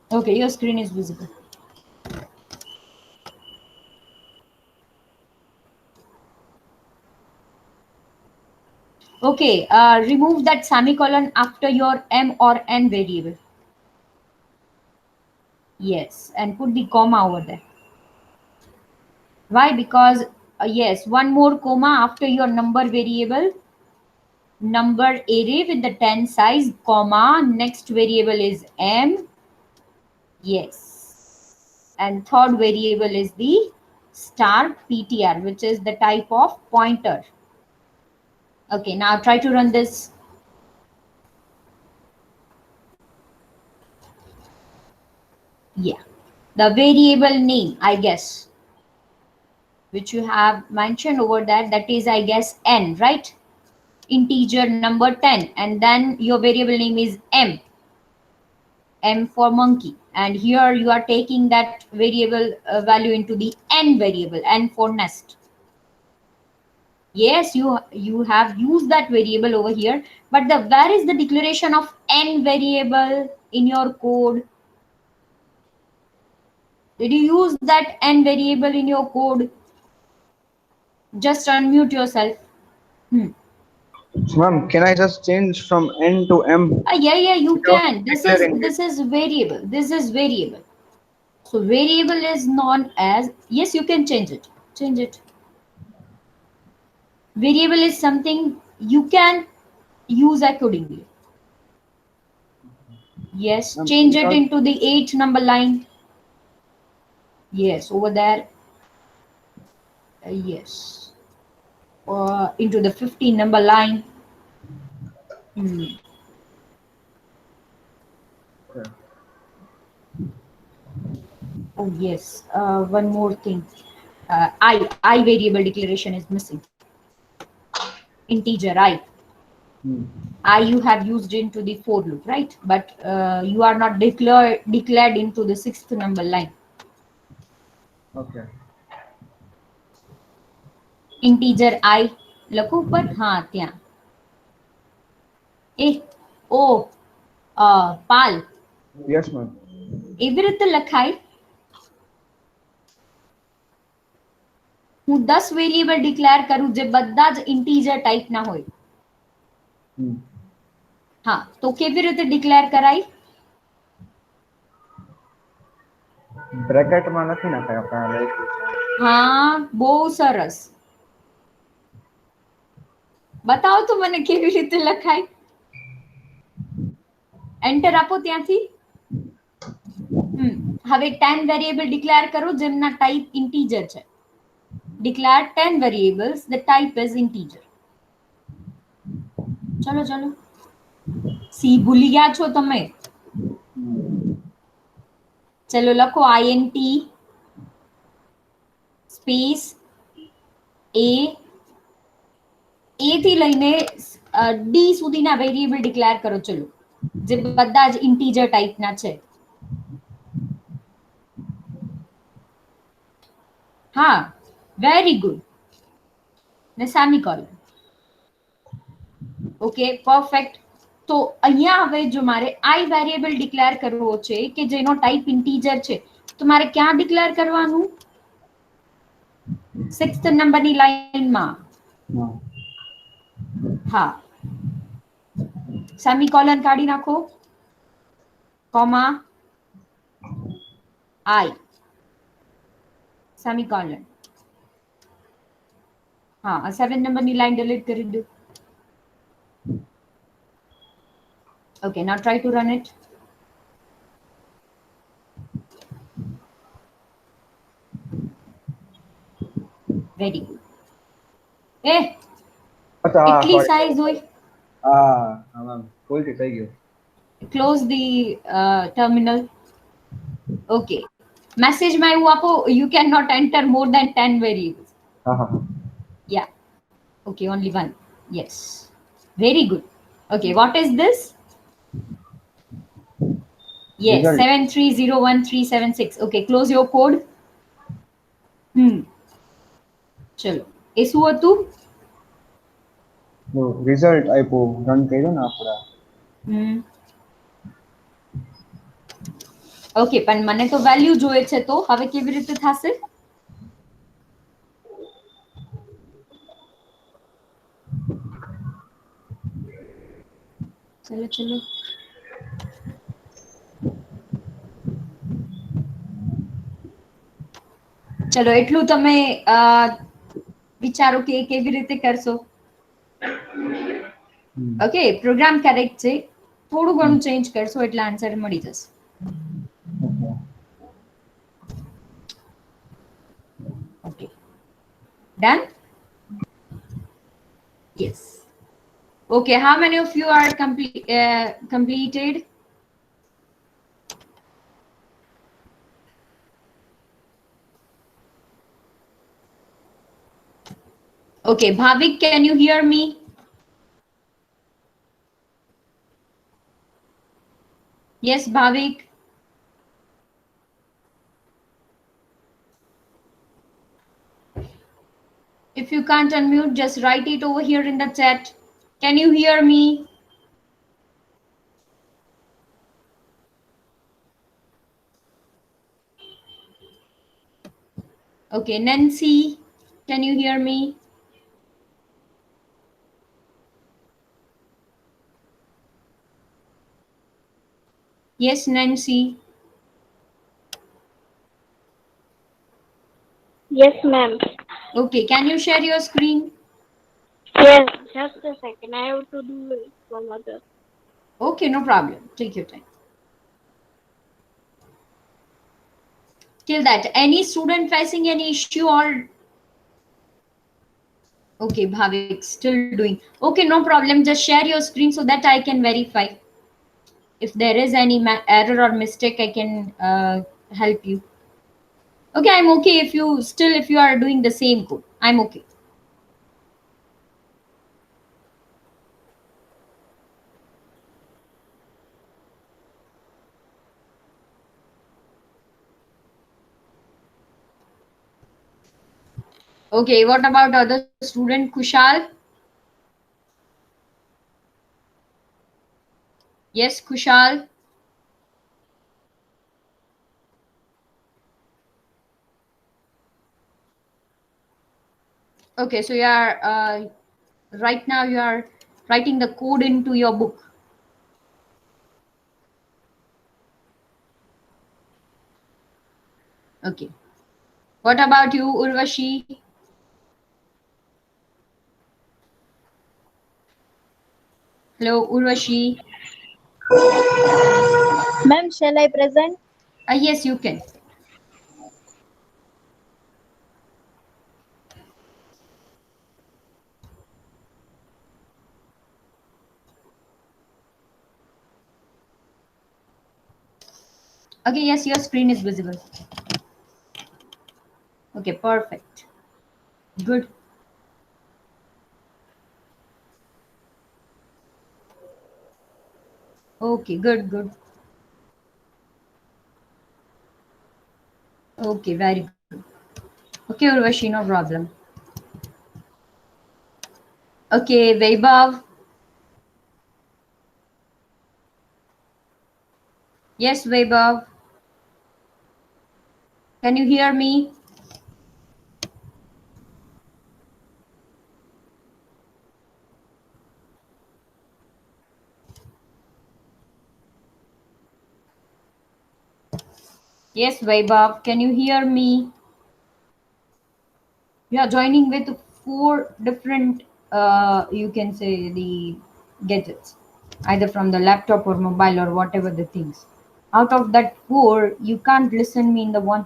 Okay, your screen is visible. Okay, remove that semicolon after your m or n variable. Yes, and put the comma over there. Why? Because yes, one more comma after your number variable, number array with the 10 size, comma, next variable is m. Yes. And third variable is the star ptr, which is the type of pointer. Okay, now try to run this. Yeah. The variable name, I guess, which you have mentioned over that, that is, I guess, n, right? Integer number 10, and then your variable name is m for monkey, and here you are taking that variable value into the n variable, n for nest. Yes, you have used that variable over here, but the where is the declaration of n variable in your code? Did you use that n variable in your code? Just unmute yourself. Ma'am, can I just change from N to M Yeah, you without can. This is declaring it? this is variable. This is variable. So variable is known as, yes, you can change it. Change it. Variable is something you can use accordingly. Yes, change it Without, into the 8 number line. Yes, over there. Yes. Into the 15 number line. Hmm. okay. Oh, yes. One more thing. I variable declaration is missing. Integer I. I you have used into the for loop, right? But you are not declared into the 6th number line. Okay. Integer I લખો ઉપર હા ત્યાં એ ઓ પાલ Yes, ma'am. એવી રીતે લખાય. હું 10 variable declare કરું જે બધા જ ઇન્ટીજર ટાઈપના હોય. હા, તો કેવી રીતે ડિક્લેર કરાય? બ્રેકેટમાં નથી નાખાય આપણે લખ્યું છે. હા, બહુ સરસ. બતાવો તો મને કેવી રીતે લખાય. એન્ટર આપો ત્યાંથી. હવે 10 વેરિયેબલ ડિક્લેર કરો જેમના ટાઈપ ઇન્ટીજર છે. Declare 10 variables. The type is integer. ચલો ચલો. સી ભૂલી ગયા છો તમે. ચલો લખો int સ્પેસ a થી લઈને d સુધીના વેરિયેબલ ડિક્લેર કરો. ચલો જે બધા જ ઇન્ટીજર ટાઈપના છે. હા, વેરી ગુડ. ને સેમિકોલન. Okay, perfect. તો અહીંયા હવે જો મારે i વેરિયેબલ ડિક્લેર કરવો છે કે જેનો ટાઈપ ઇન્ટીજર છે, તો મારે ક્યાં ડિક્લેર કરવાનું? 6th નંબરની લાઈનમાં. હા, સેમિકોલન કાઢી નાખો, કોમા, I, સેમિકોલન. હા, 7 નંબરની લાઈન ડિલીટ કરી દો. Okay, now try to run it. Very good. અચ્છા હા એટલી સોરી સાઈઝ હોય. હા મેમ ભૂલથી થઈ ગયું. Close the terminal. Okay. મેસેજમાં એવું આપો, you cannot enter more than 10 variables. હા હા Yeah. Okay, only one. Yes. Very good. Okay, what is this? Yes, result 7301376. Okay, close your code. ચલો, એ શું હતું? રિઝલ્ટ આપ્યું રન કર્યું ને આપણે. ઓકે, પણ મને તો વેલ્યુ જોઈએ છે, તો હવે કેવી રીતે થશે? ચલો ચલો. ચલો, એટલું તમે વિચારો કે કેવી રીતે કરશો. ઓકે, પ્રોગ્રામ કરેક્ટ છે, થોડું ઘણું ચેન્જ કરશો એટલે આન્સર મળી જશે. Okay, done. Yes. Okay, how many of you are completed? Okay, Bhavik, can you hear me? Yes, Bhavik. If you can't unmute, just write it over here in the chat. Can you hear me? Okay, Nancy, can you hear me? Yes, Nancy. Yes, ma'am. Okay, can you share your screen? Yes, just a second. I have to do it one other. Okay, no problem. Take your time. Till that, any student facing any issue or... Okay, Bhavik, still doing. Okay, no problem. Just share your screen so that I can verify. If there is any error or mistake, I can help you. Okay, I'm okay if you are doing the same code. I'm okay. Okay, what about other student, Kushal? Yes, Kushal. Okay, so you are right now you are writing the code into your book. Okay. What about you, Urvashi? Hello, Urvashi. Ma'am, shall I present? Yes, you can. Okay, yes, your screen is visible. Okay, perfect. Good. Okay, good, good. Okay, very good. Okay, Urvashi, no problem. Okay, Vaibhav. Yes, Vaibhav. Can you hear me? Yes, Vaibhav, can you hear me? You are joining with four different, you can say, the gadgets, either from the laptop or mobile or whatever the things. Out of that four, you can't listen me in the one.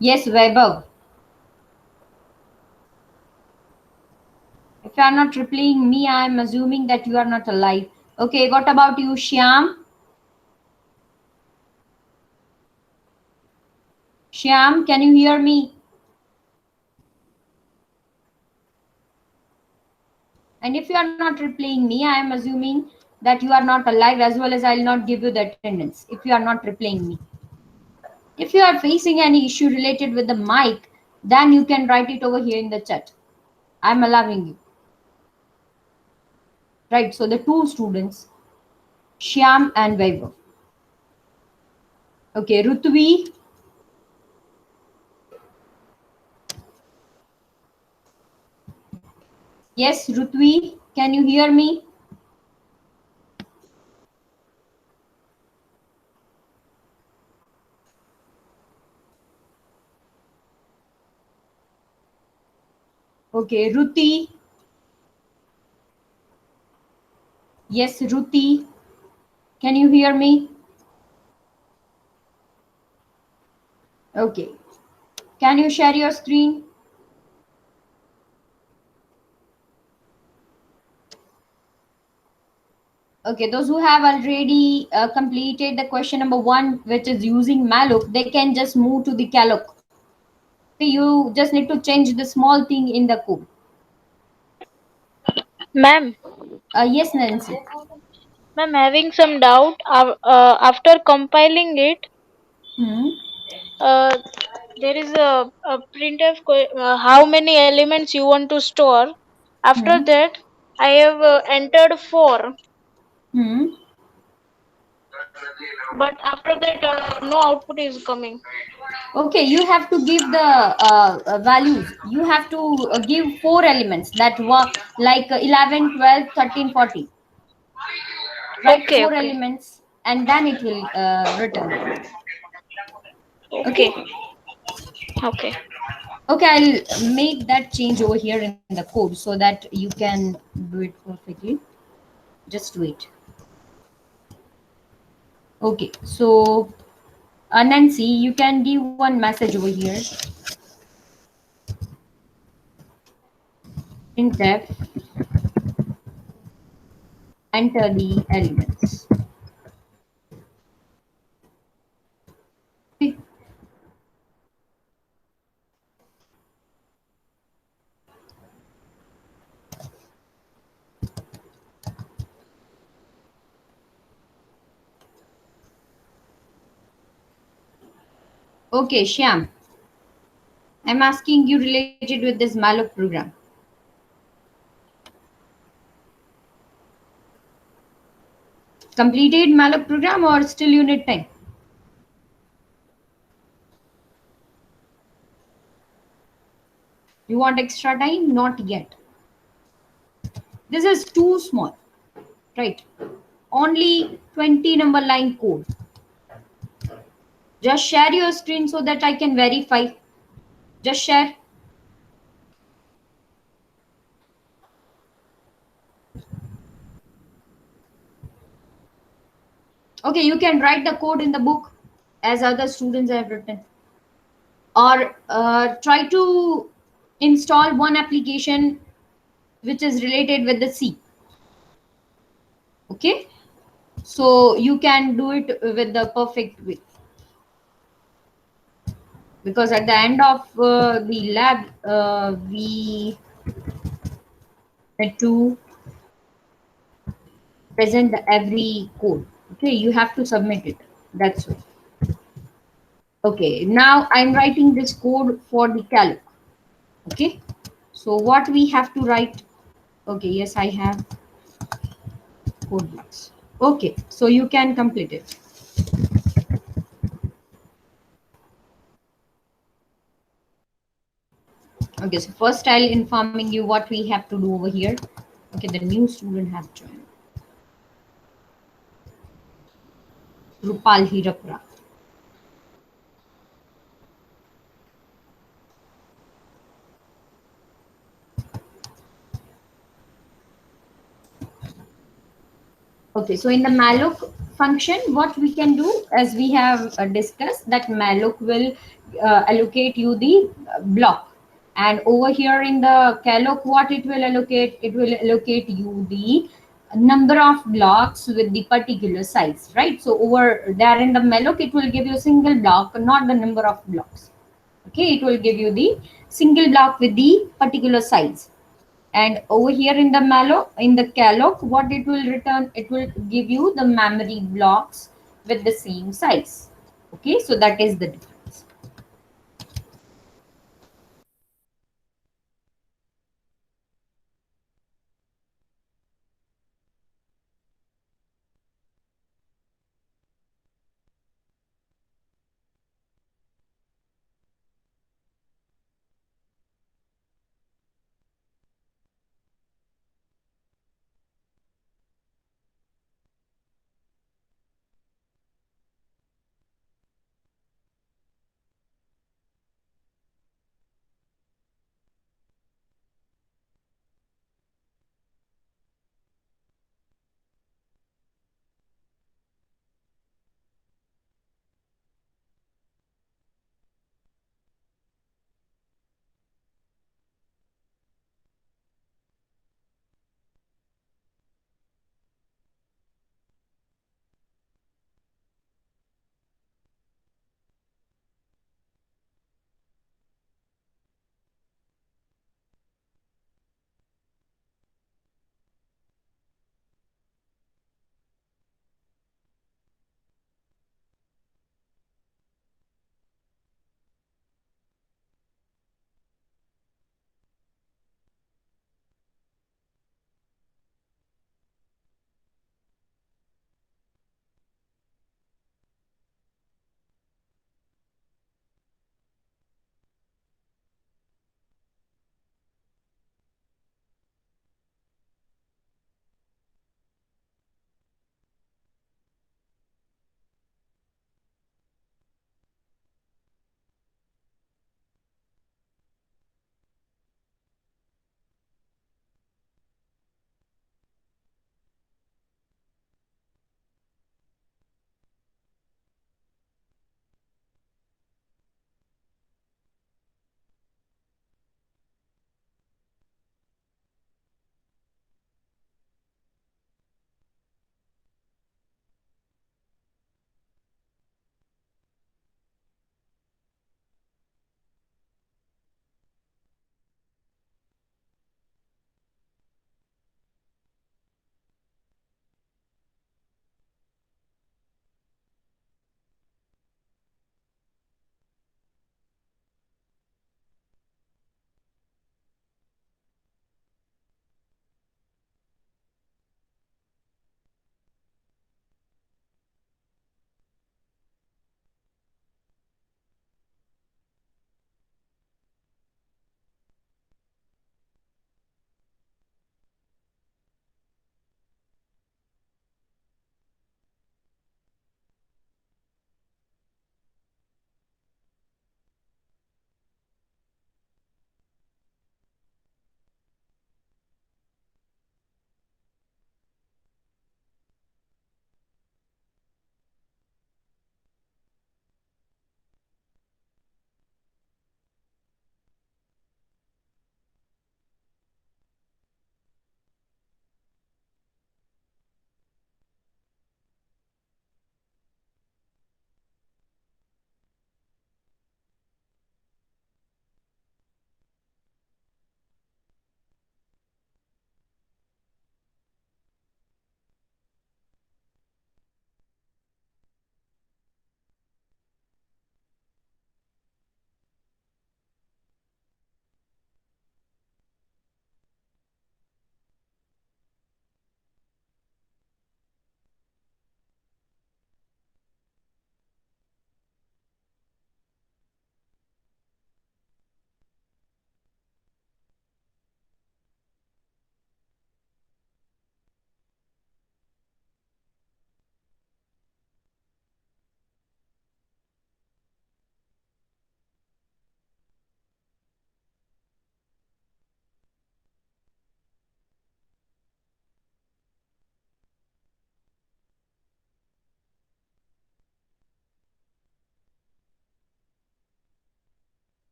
Yes, Vaibhav. If you are not replying me, I am assuming that you are not alive. Okay, what about you, Shyam? Shyam, can you hear me? And if you are not replying me, I am assuming that you are not alive, as well as I will not give you the attendance if you are not replying me. If you are facing any issue related with the mic, then you can write it over here in the chat. I am allowing you. Right, so the two students, Shyam and Vaibhav. Okay, Rutvi. Yes, Rutvi, can you hear me? Okay, Ruti. Yes, Ruti, can you hear me? Okay, can you share your screen? Okay, those who have already completed the question number one, which is using Malloc, they can just move to the Calloc. Okay, you just need to change the small thing in the code. Ma'am, Yes, Nancy. ma'am, having some doubt. After compiling it, Hmm. uh, there is a printf how many elements you want to store. After Hmm. that, I have entered 4, Hmm. but after that, no output is coming. Okay, you have to give the values. You have to give four elements that were like 11, 12, 13, 14. Write Okay, four okay, elements and then it will return. okay, Okay. okay. Okay, I'll make that change over here in the code so that you can do it perfectly. Just wait. Okay, so Nancy, you can give one message over here. Printf, enter the elements. Okay. Okay, Shyam, I'm asking you related with this Malloc program. Completed Malloc program or still you need time? You want extra time? Not yet. This is too small, right? Only 20 number line code. Just share your screen so that I can verify. Just share. Okay, you can write the code in the book as other students have written. Or try to install one application which is related with the C. Okay, so you can do it with the perfect way, because at the end of the lab we need to present every code. Okay, you have to submit it. That's why. Okay, now I'm writing this code for the calc. Okay, so what we have to write? Okay, yes, I have code blocks. Okay, so you can complete it. Okay, so first I'll informing you what we have to do over here. Okay, the new student have joined. Rupal Hirapura. Okay, so in the malloc function, what we can do, as we have discussed, that malloc will allocate you the block. And over here in the calloc, what it will allocate? It will allocate you the number of blocks with the particular size, right? So over there in the malloc, it will give you a single block, not the number of blocks. Okay, it will give you the single block with the particular size. And over here in the malloc, in the calloc, what it will return, it will give you the memory blocks with the same size. Okay, so that is the difference.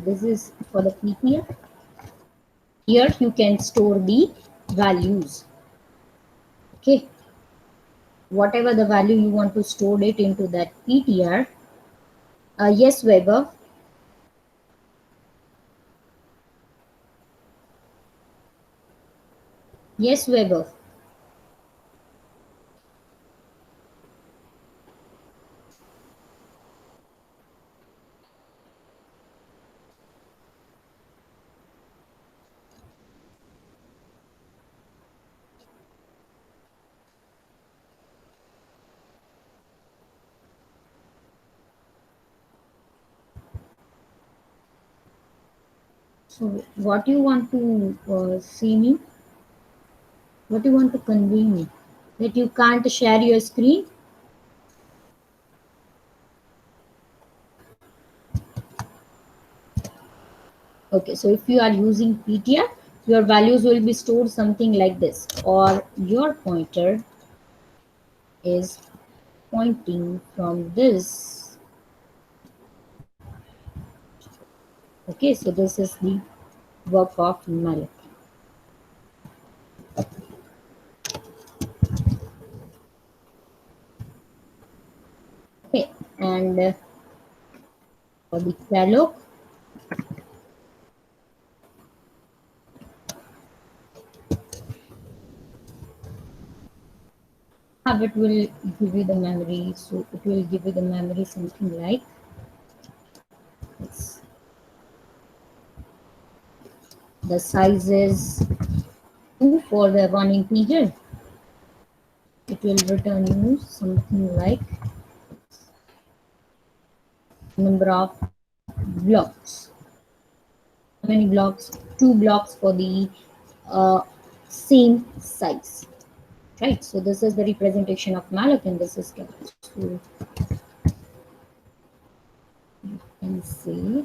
This is for the PTR. Here you can store the values. Okay, whatever the value you want to store it into that PTR. Yes, Weber. Yes, Weber. So, what you want to see me? What you want to convey me? That you can't share your screen? Okay, so if you are using PTR, your values will be stored something like this, or your pointer is pointing from this. Okay, so this is the work of Malloc. Okay, and for the Calloc, it will give you the memory. So it will give you the memory something like this. The size is 2 for the one integer. It will return you something like number of blocks. How many blocks? 2 blocks for the same size. Right. So this is the representation of Malloc, and this is Calloc. So you can say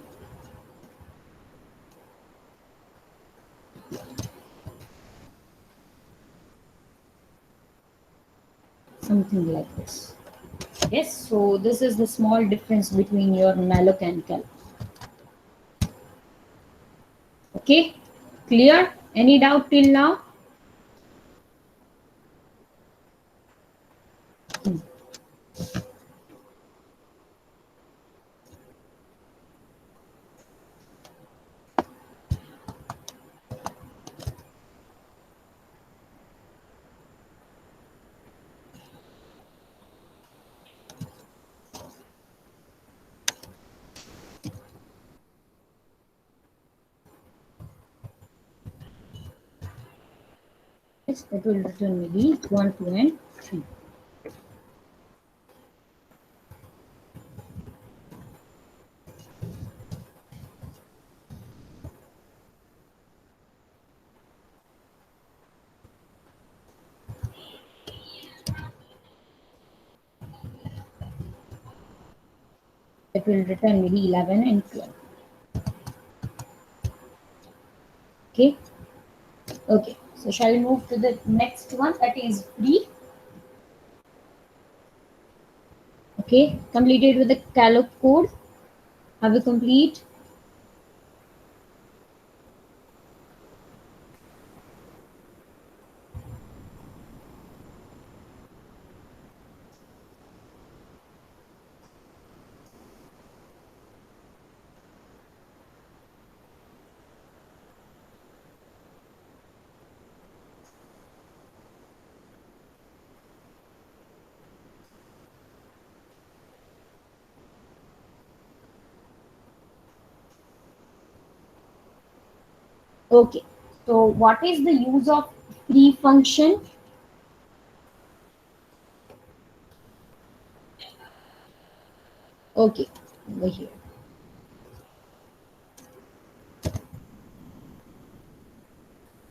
something like this. Yes, so this is the small difference between your Malloc and Calloc. Okay, clear? Any doubt till now? Yes, it will return maybe 1, 2, and 3. It will return maybe 11 and 12. Okay, okay. So shall we move to the next one, that is free? Okay, completed with the Calloc code. Have you complete? Okay. So what is the use of free function? Okay, over here.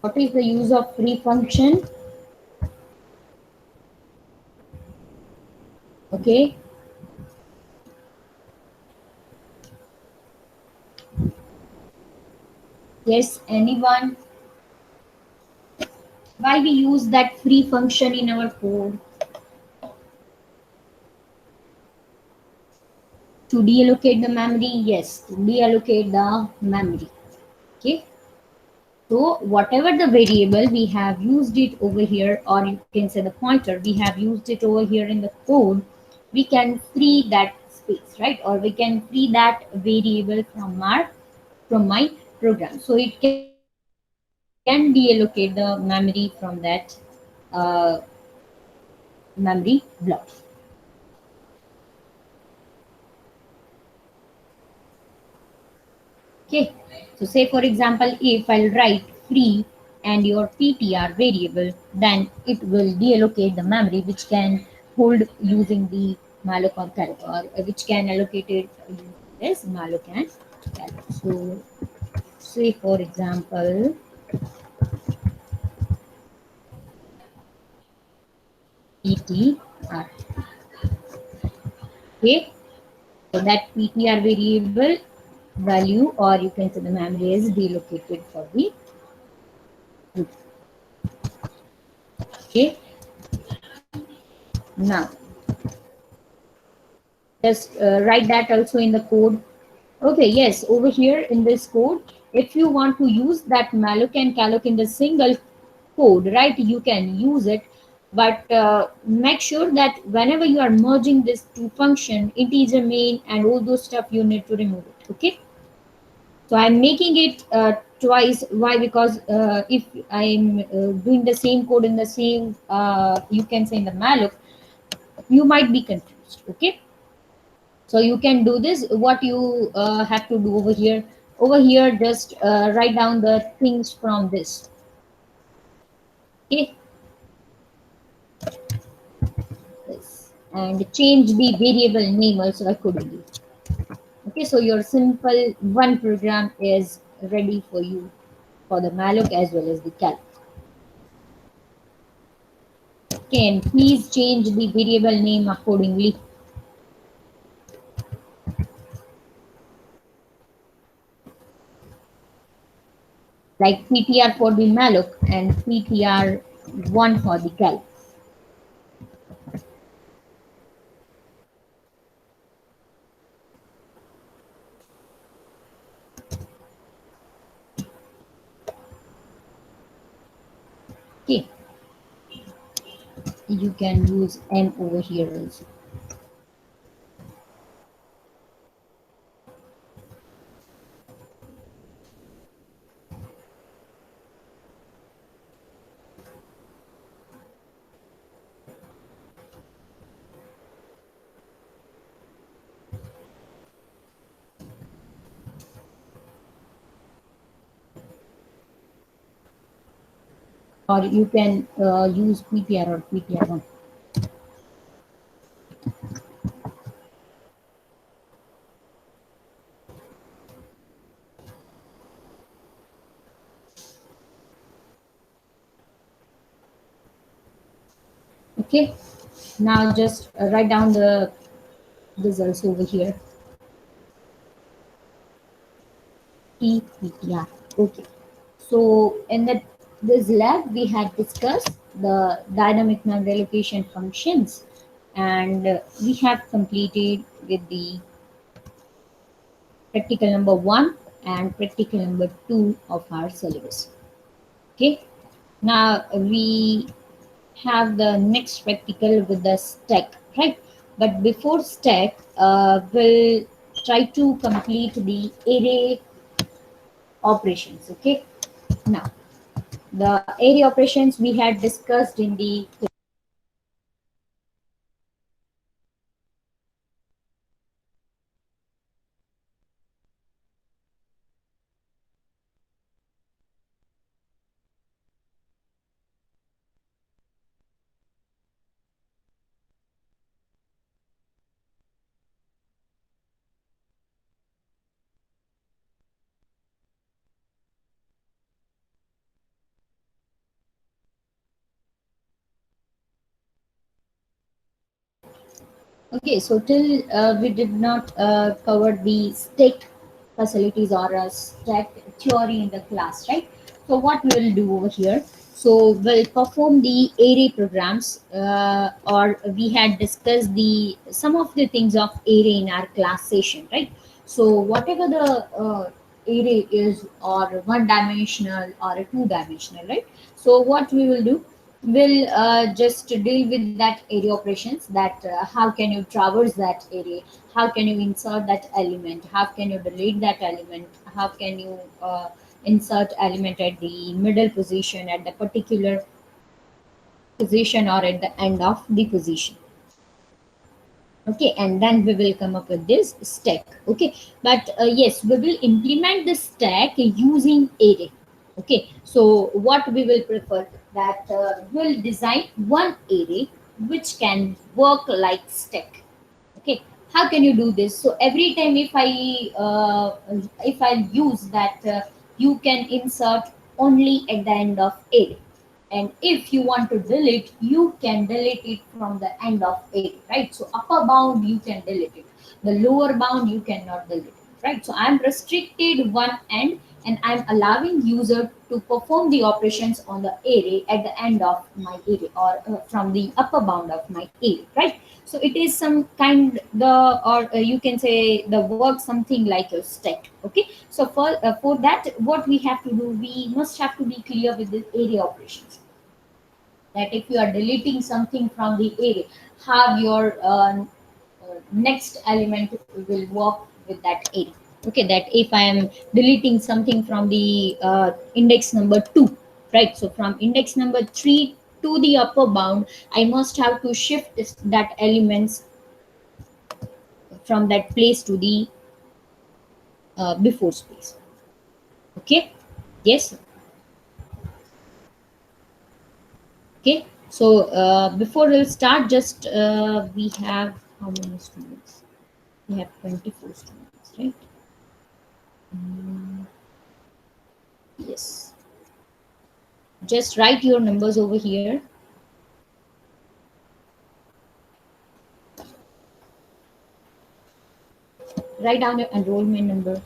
What is the use of free function? Okay. Yes, anyone? Why we use that free function in our code? To deallocate the memory, yes, to deallocate the memory. Okay, so whatever the variable we have used it over here, or you can say the pointer we have used it over here in the code, we can free that space, right? Or we can free that variable from my program, so it can deallocate the memory from that uh, memory block. Okay, so say for example, if I'll write free and your PTR variable, then it will deallocate the memory which can hold using the malloc or calloc, or which can allocate it using this malloc and calloc. So say for example, PTR. Okay, so that PTR variable value, or you can say the memory, is deallocated for the group. Okay, now just write that also in the code. Okay, yes, over here in this code, if you want to use that malloc and calloc in the single code, right, you can use it. But make sure that whenever you are merging this two function, integer main and all those stuff, you need to remove it. Okay, so I'm making it twice. Why? Because if I'm doing the same code in the same, you can say in the malloc, you might be confused. Okay, so you can do this. What you have to do over here, just write down the things from this. Okay, this, and change the variable name also accordingly. Okay, so your simple one program is ready for you for the malloc as well as the calc. Okay, and please change the variable name accordingly. Like PTR for the malloc and PTR1 for the calc. Okay, you can use M over here also. Or you can use PTR or PTR1. Okay, now just write down the results over here. PTR. Okay, so in this lab we had discussed the dynamic memory allocation functions, and we have completed with the practical number 1 and practical number 2 of our syllabus. Okay, now we have the next practical with the stack, right? But before stack, we'll try to complete the array operations. Okay, now the array operations we had discussed in the okay, so till we did not cover the stack facilities or stack theory in the class, right? So what we will do over here, So we'll perform the array programs, or we had discussed the some of the things of array in our class session, right? So whatever the array is, or one dimensional or a two dimensional, right? So what we will do, we'll just deal with that array operations, that how can you traverse that array, how can you insert that element, how can you delete that element, how can you insert element at the middle position, at the particular position, or at the end of the position. Okay, and then we will come up with this stack. Okay, but yes, we will implement the stack using array. Okay, so what we will prefer, that we'll design one array which can work like stack. Okay, how can you do this? So every time if I use that, you can insert only at the end of array, and if you want to delete, you can delete it from the end of array, right? So upper bound you can delete it, the lower bound you cannot delete it, right? So I'm restricted one end, and I'm allowing user to perform the operations on the array at the end of my array, or from the upper bound of my array, right? So it is some kind the, or you can say the work something like a stack. Okay, so for that, what we have to do, we must have to be clear with the array operations, that if you are deleting something from the array, how your next element will work with that array. Okay, that if I am deleting something from the index number 2, right? So from index number 3 to the upper bound, I must have to shift that elements from that place to the before space. Okay, yes. Okay, so before we'll start, just we have how many students? We have 24 students, right? Mm, yes. Just write your numbers over here. Write down your enrollment number.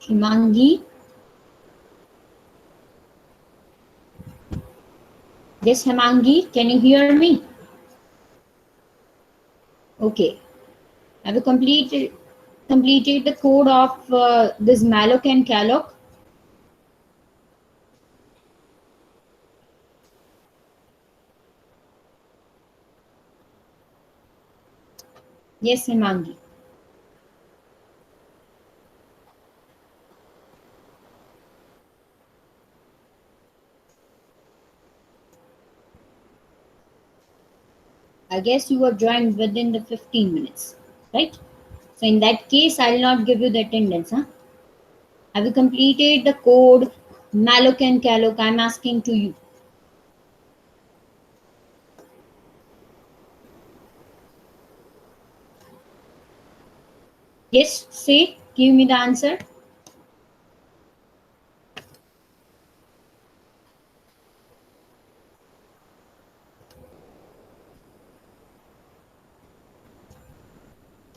Himangi. Yes, Himangi, can you hear me? Okay. Have you completed the code of this Malloc and Calloc? Yes, Himangi. I guess you were joined within the 15 minutes, right? So in that case, I'll not give you the attendance. Huh? Have you completed the code Malloc and Calloc? I'm asking to you. Yes, say, give me the answer.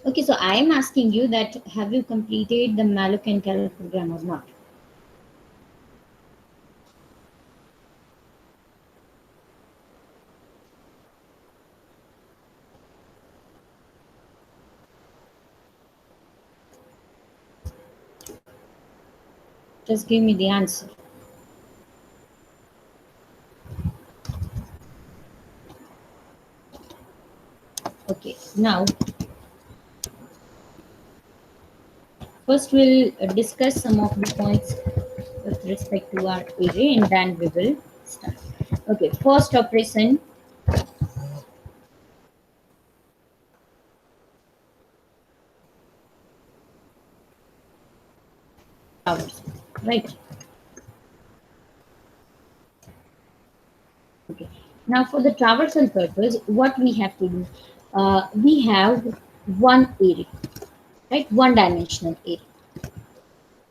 Okay, so I am asking you that have you completed the Malloc and Calloc program or not? Just give me the answer. Okay, now first we'll discuss some of the points with respect to our array, and then we will start. Okay, first operation. Hours, right? Okay. Now for the traversal purpose, what we have to do, we have one array, right? One dimensional array.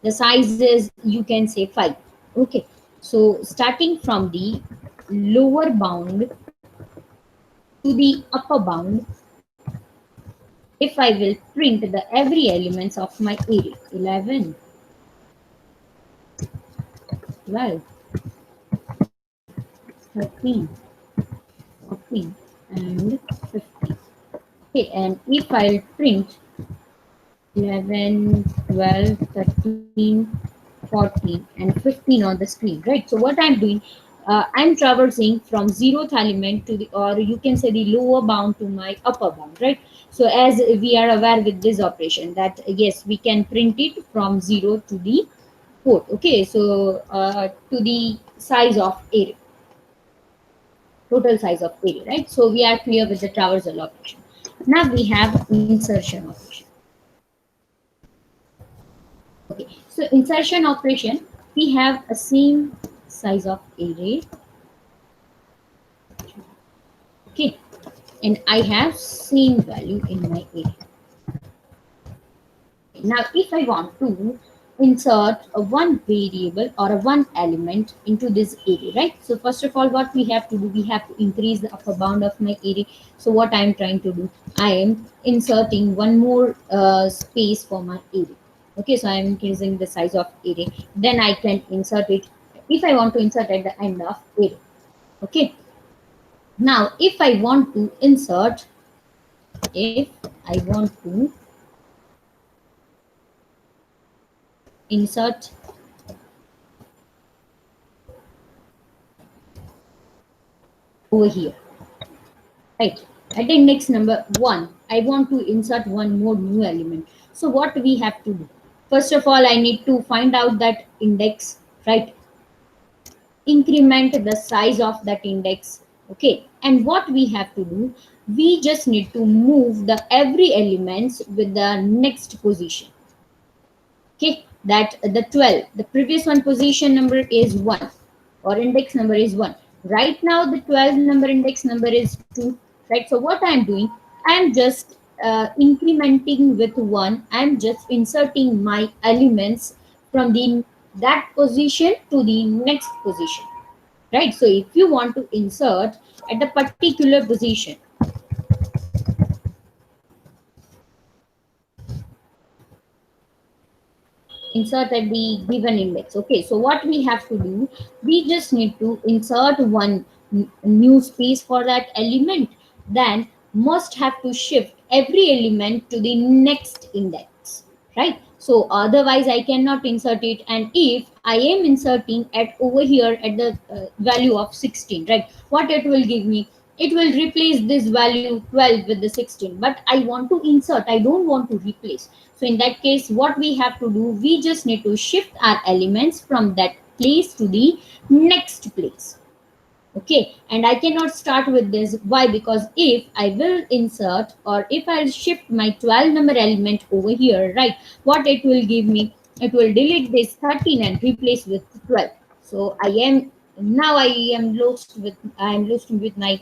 The size is, you can say, 5. Okay, so starting from the lower bound to the upper bound, if I will print the every elements of my array, 11, 12, 13, 14, and 15. Okay, and if I'll print 11, 12, 13, 14, and 15 on the screen, right? So what I'm doing, I'm traversing from zeroth element to the, or you can say the lower bound to my upper bound, right? So as we are aware with this operation that yes, we can print it from 0 to the 4th. Okay, so to the size of array, total size of array, right? So we are clear with the traversal operation. Now we have insertion operation. Okay, so insertion operation, we have a same size of array. Okay, and I have same value in my array. Now if I want to insert a one variable or a one element into this array, right? So first of all, what we have to do, we have to increase the upper bound of my array. So what I am trying to do, I am inserting one more space for my array. Okay, so I am increasing the size of array, then I can insert it if I want to insert at the end of array. Okay, now if I want to insert, if I want to insert over here, right, at index number 1, I want to insert one more new element. So what we have to do, first of all, I need to find out that index, right? Increment the size of that index. Okay, and what we have to do, we just need to move the every elements with the next position. Okay, that the 12, the previous one position number is 1, or index number is 1. Right now the 12 number index number is 2, right? So what I'm doing, I'm just incrementing with 1. I'm just inserting my elements from the that position to the next position, right? So if you want to insert at a particular position, insert at the given index. Okay, so what we have to do, we just need to insert one new space for that element, then must have to shift every element to the next index, right? So otherwise I cannot insert it. And if I am inserting at over here at the value of 16, right, what it will give me, it will replace this value 12 with the 16, but I want to insert, I don't want to replace. So in that case, what we have to do, we just need to shift our elements from that place to the next place. Okay, and I cannot start with this. Why? Because if I will insert, or if I'll shift my 12 number element over here, right, what it will give me, it will delete this 13 and replace with 12. So I am now, I am lost with my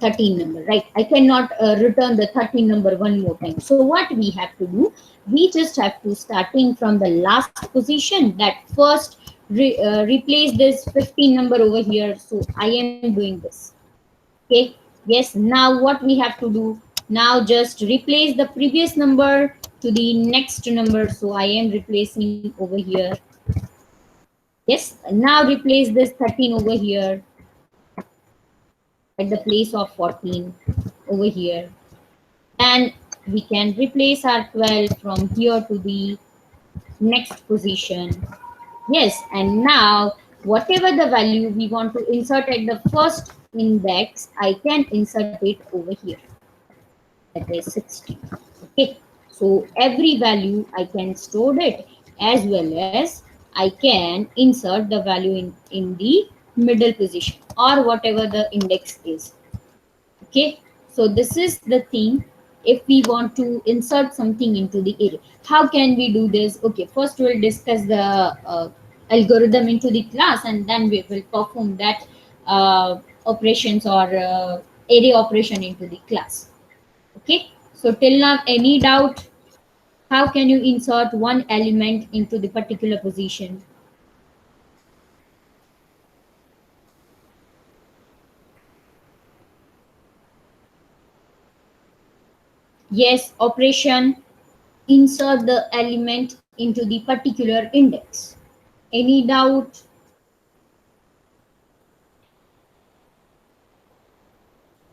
13 number, right? I cannot return the 13 number one more time. So what we have to do, we just have to starting from the last position, that first replace this 15 number over here. So I am doing this. Okay, yes, now what we have to do, now just replace the previous number to the next number. So I am replacing over here. Yes, now replace this 13 over here at the place of 14 over here, and we can replace our 12 from here to the next position. Yes, and now whatever the value we want to insert at the first index, I can insert it over here, that is 16. Okay, so every value I can store it, as well as I can insert the value in the middle position, or whatever the index is. Okay, so this is the thing. If we want to insert something into the array, how can we do this? Okay, first we'll discuss the algorithm into the class, and then we will perform that operations, or array operation into the class. Okay, so till now, any doubt? How can you insert one element into the particular position? Yes, operation, insert the element into the particular index. Any doubt?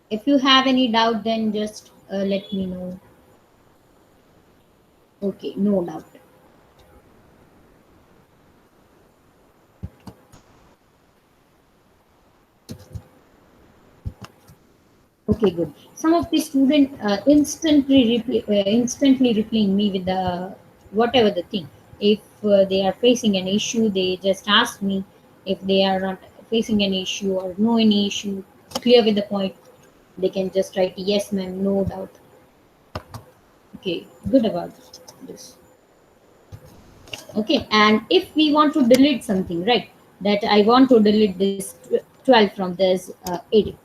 If you have any doubt, then just let me know. Okay, no doubt. Okay, good. Some of the student instantly replying me with the whatever the thing. If they are facing an issue, they just ask me. If they are not facing an issue or no any issue, clear with the point, they can just write yes, ma'am, no doubt. Okay, good about this. Okay, and if we want to delete something, right? That I want to delete this 12 from this 80.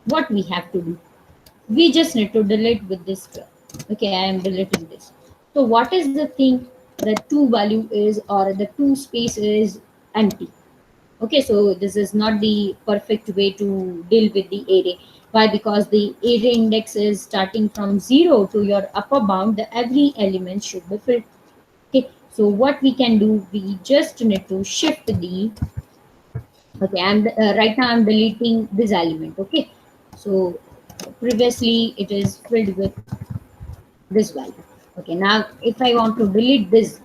What we have to do? We just need to delete with this 12. Okay, I am deleting this. So what is the thing? The two value is, or the two space is empty. Okay, so this is not the perfect way to deal with the array. Why? Because the array index is starting from 0 to your upper bound. The every element should be filled. Okay, so what we can do, we just need to shift the, okay, I'm right now I'm deleting this element. Okay, so previously it is filled with this value. Okay, now if I want to delete this,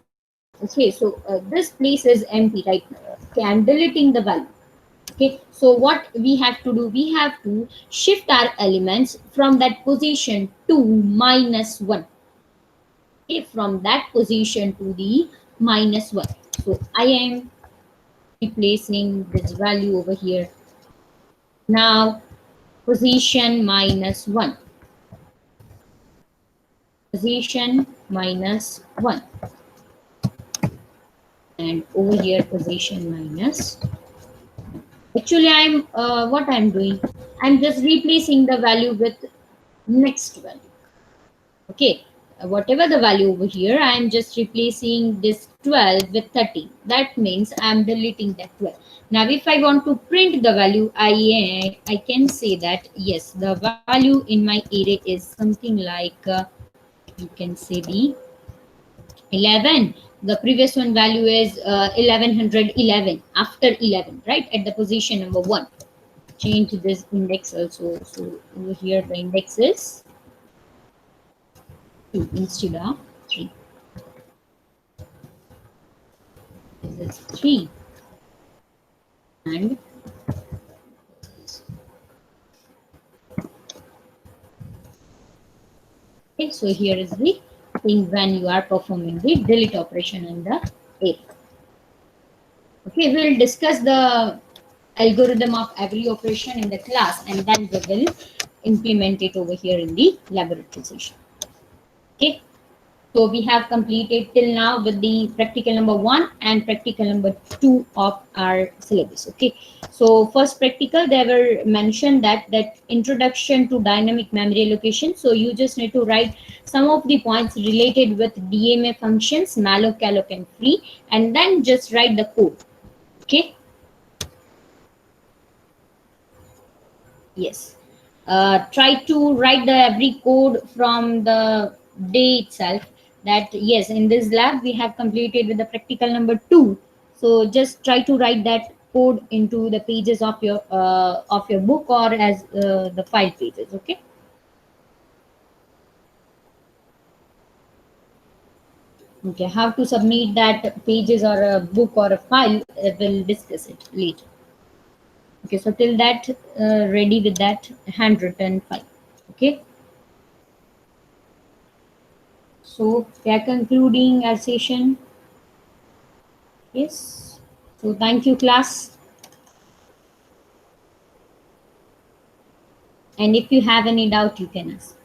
okay, so this place is empty right now. Okay, I'm deleting the value. Okay, so what we have to do, we have to shift our elements from that position to -1. Okay, from that position to the -1. So I am replacing this value over here. Now position -1, position -1, and over here position minus. Actually, I'm what I'm doing, I'm just replacing the value with next value. Okay, whatever the value over here, I'm just replacing this 12 with 13. That means I'm deleting that 12. Now if I want to print the value, I can say that yes, the value in my array is something like you can say the 11. The previous one value is 1111 after 11, right, at the position number 1. Change this index also. So over here the index is 2 instead of 3. This is 3, and okay, so here is the thing when you are performing the delete operation in the array. Okay, we'll discuss the algorithm of every operation in the class, and then we will implement it over here in the laboratory session. Okay, so we have completed till now with the practical number 1 and practical number 2 of our syllabus. Okay, so first practical, they were mentioned that introduction to dynamic memory allocation. So you just need to write some of the points related with DMA functions, malloc, calloc, and free, and then just write the code. Okay. Yes. Try to write the every code from the day itself. That yes, in this lab we have completed with the practical number 2. So just try to write that code into the pages of your book, or as the file pages. Okay. Okay. How to submit that pages or a book or a file? We'll discuss it later. Okay. So till that, ready with that handwritten file. Okay. So we are concluding our session. Yes. So thank you, class. And if you have any doubt, you can ask.